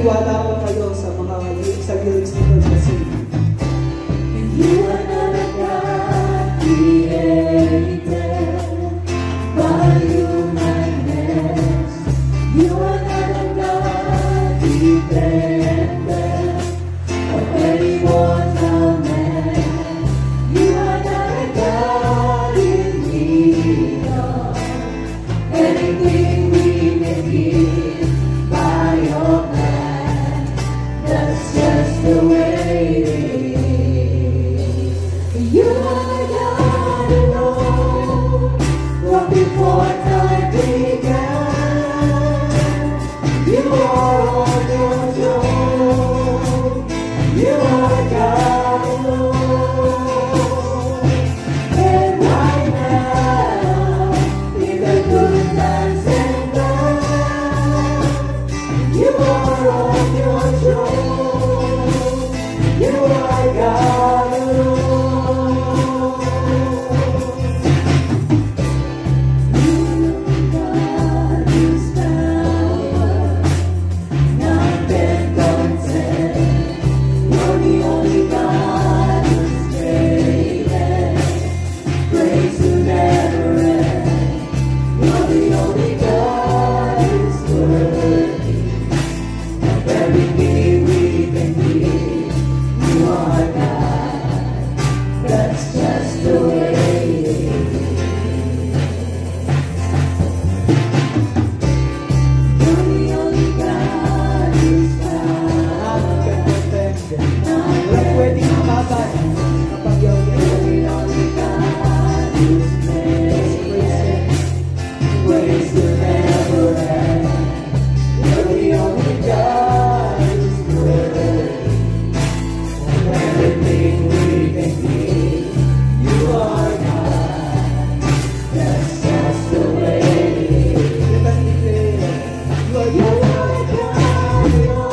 Wala ko kayo sa mga lyrics nito kasi you are not everything we can give by your plan. That's just the way it is. You are God alone, from before time began. You are on your throne. You are God alone. And right now, in the good times and bad, you are on your throne. You are God alone. You God is power, not been content. You're the only God who's great. Praise will never end. You're the only God who's worthy of everything we can give. You are God. That's just the way it is. You're the only God who's power. Walang pwedeng mababay kapag yung You're the only God who's made. Praise will never end. You're the only God who's worthy of everything we can give. You are God. That's just the way it is. You are God alone.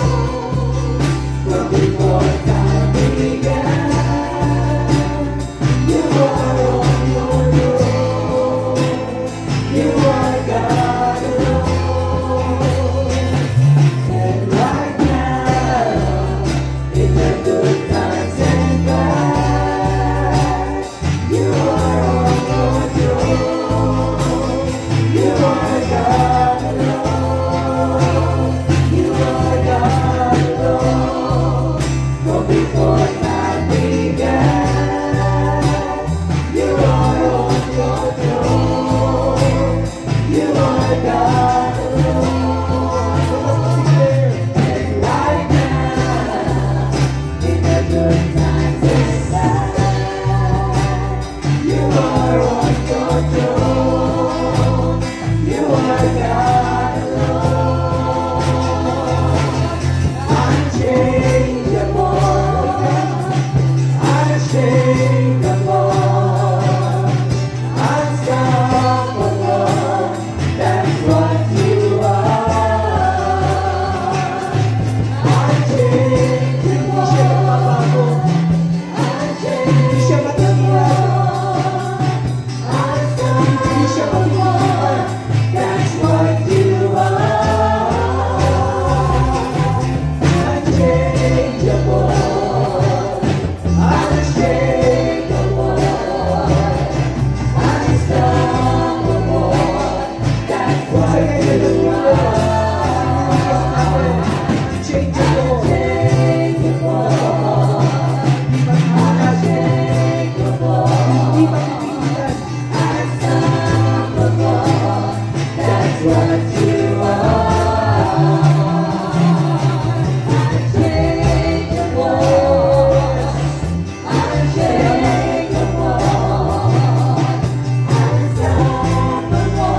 From before time began, you are on your throne. You are God alone. And right now, in the good times and bad, you are on your throne. You are God alone. You are God alone. From before time began, you are on your throne. You are God alone. And right now, in the good times and bad, you are on your throne. You are God alone. Unchangeable, unshakable, unstoppable. That's what you are. Unchangeable, Hindi siya matigilan. unstoppable, unstoppable. That's what you are. Unchangeable, unshakable, unstoppable. That's what you are. Changeable. Hindi matigilan. That's what you are. Unshakable, unstoppable,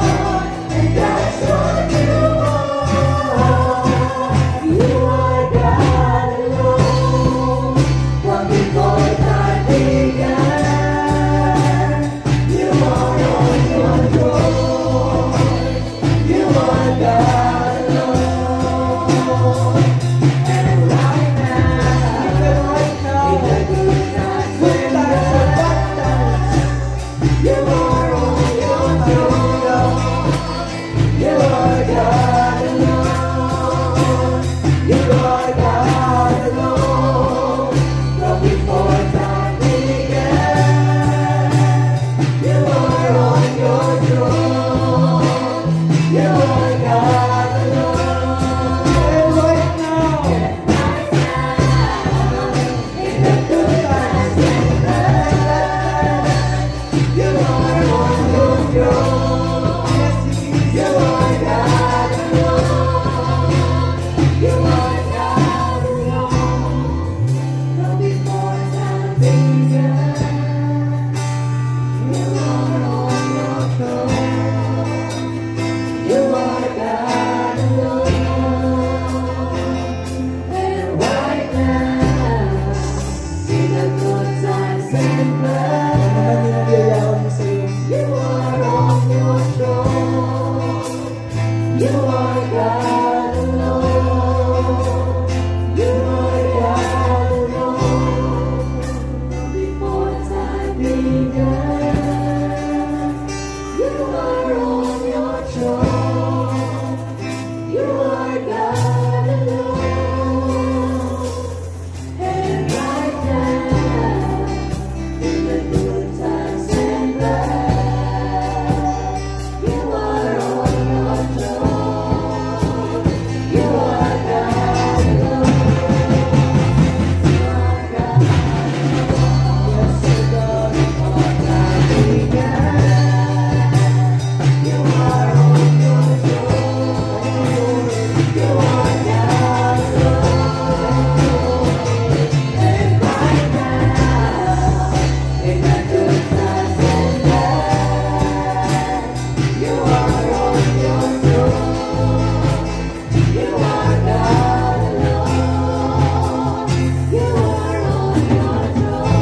and that's what you are. You are God alone. From before time began, you are on your throne. You are You are God alone. You are God alone. Before time began, you are on your throne. You are God alone. And right now, in the good times and bad, you are on your throne. You are God alone. You are God alone. Yes, God, before time began, you are on your throne. You are God alone. And right now, in the good times and bad, you are on your throne. You are God alone. You are on your throne.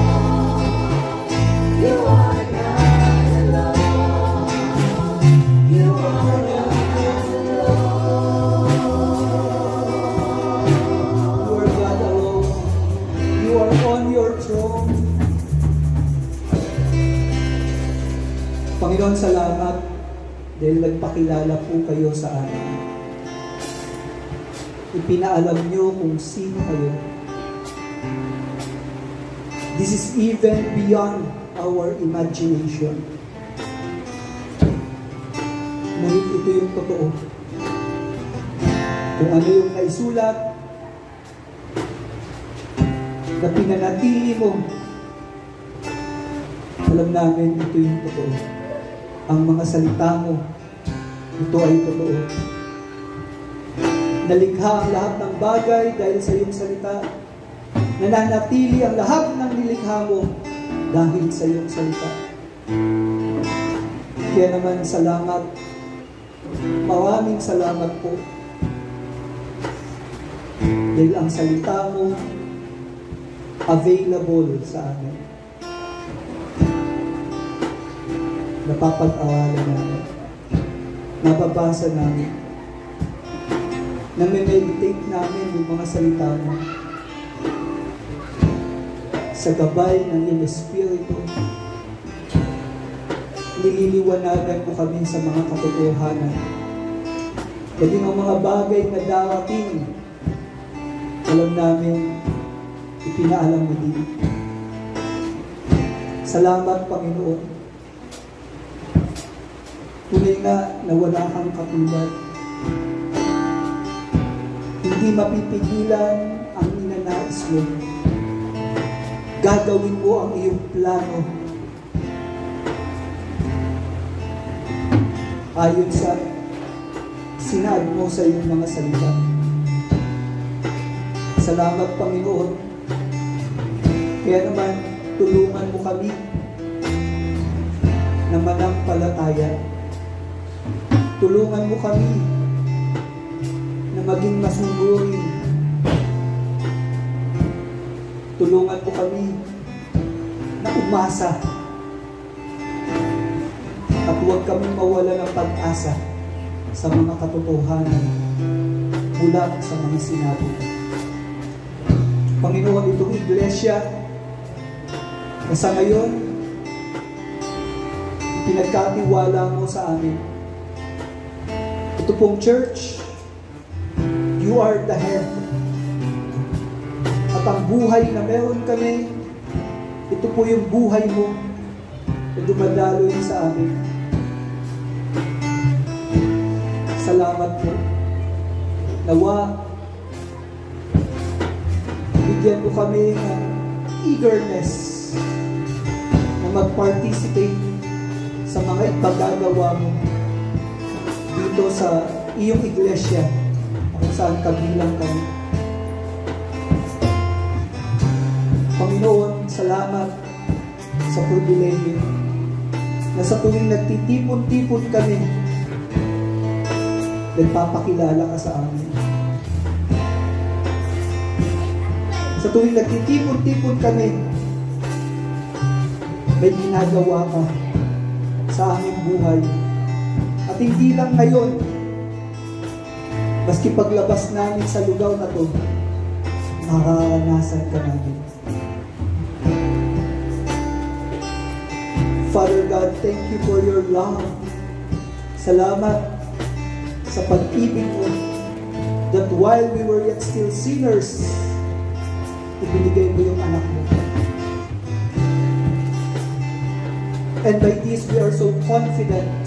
You are God alone. You are God alone. You are God alone. You are on your throne. Panginoon, salamat dahil nagpakilala po kayo sa amin. Ipinaalam niyo kung sino kayo. This is even beyond our imagination. Ngunit ito yung totoo. Kung ano yung naisulat, na pinanatili mo, alam namin ito yung totoo. Ang mga salita mo, ito ay totoo. Nalikha ang lahat ng bagay dahil sa iyong salita. Nananatili ang lahat ng nilikha mo dahil sa iyong salita. Kaya naman salamat. Maraming salamat po. Dahil ang salita mo available sa amin. Napapag-aralan namin. Nababasa namin. Nami-meditate namin yung mga salita mo. Sa gabay ng iyong Espiritu, nililiwanagan mo kami sa mga katotohanan. Kasi ang mga bagay na darating, alam namin, ipinaalam mo din. Salamat, Panginoon. Tunay nga na wala kang katulad. Hindi mapipigilan ang ninanais mo. Gagawin mo ang iyong plano. Ayon sa sinabi mo sa iyong mga salita. Salamat, Panginoon. Kaya naman, tulungan mo kami na manampalataya. Tulungan mo kami na maging masunurin. Tulungan mo kami na umasa. At huwag kami mawala ng pag-asa sa mga katotohanan mula sa mga sinabi. Panginoon, itong iglesia na sa ngayon, pinagkatiwala mo sa amin. Ito pong church, you are the head. At ang buhay na meron kami, ito po yung buhay mo na dumadaloy sa amin. Salamat po. Nawa, bigyan mo kami ng eagerness na mag-participate sa mga ipagagawa mo dito sa iyong iglesia kung saan kabilang kami. Panginoon, salamat sa pribilehiyo na sa tuwing nagtitipon-tipon kami, nagpapakilala ka sa amin. Sa tuwing nagtitipon-tipon kami, may ginagawa ka sa aming buhay. At hindi lang ngayon, Maski paglabas namin sa lugar na to, makaranasan ka namin. Father God, thank you for your love. Salamat sa pag-ibig mo, that while we were yet still sinners, ibinigay mo yung anak mo. And by this, we are so confident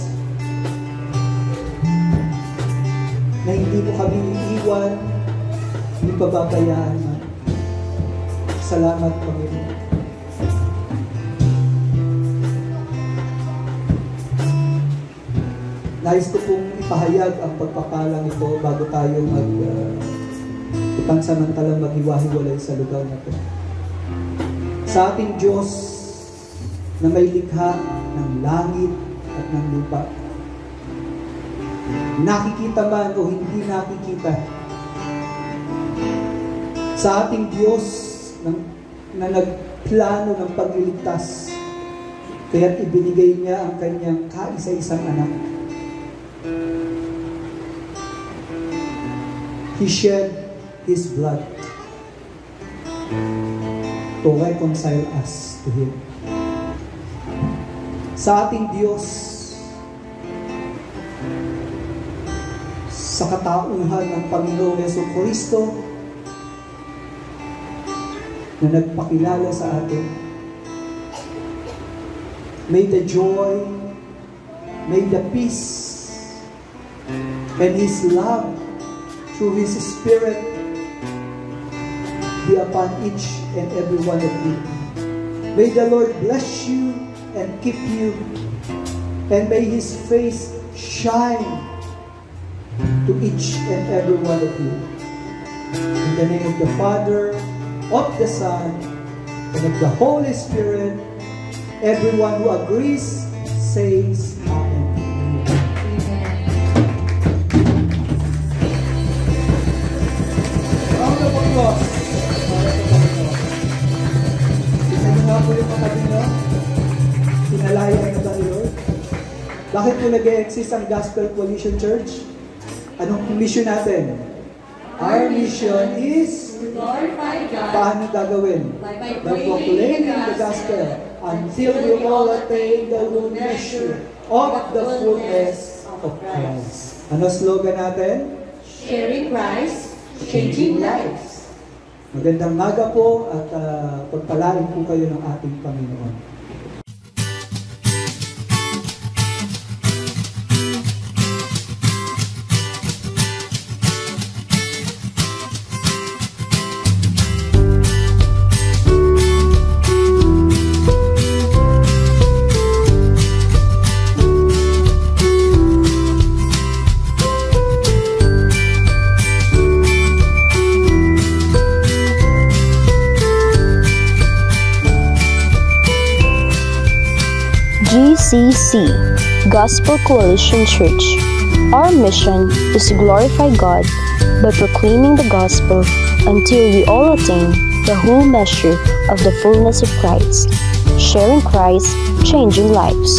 na hindi mo kami iiwan, hindi pababayaan man. Salamat, Panginoon. Nais ko pong ipahayag ang pagpapalang ito bago tayo ipansamantalang maghiwa-hiwalay sa lugar na ito. Sa ating Diyos na may likha ng langit at ng lupa, nakikita man o hindi nakikita, sa ating Diyos na nagplano ng pagliligtas, kaya't ibinigay niya ang kanyang kaisa-isang anak. He shed His blood to reconcile us to Him. Sa ating Diyos, sa katauhan ng Panginoong Jesucristo na nagpakilala sa atin, may the joy, may the peace, and His love through His Spirit be upon each and every one of you. May the Lord bless you and keep you, and may His face shine to each and every one of you. In the name of the Father, of the Son, and of the Holy Spirit, everyone who agrees says Amen. Round of applause para sa Panginoon. Tignan niyo nga po yung katabi niyo. Pinalaya na ba ni Lord? Bakit po nag-e-exist ang Gospel Coalition Church? Anong mission natin? Our mission is To glorify God. Paano gagawin? By proclaiming the gospel until we all attain the full measure of the fullness of Christ. Ano slogan natin? Sharing Christ, changing lives. Magandang maga po at pagpalain po kayo ng ating Panginoon. GCC, Gospel Coalition Church. Our mission is to glorify God by proclaiming the gospel until we all attain the whole measure of the fullness of Christ. Sharing Christ, changing lives.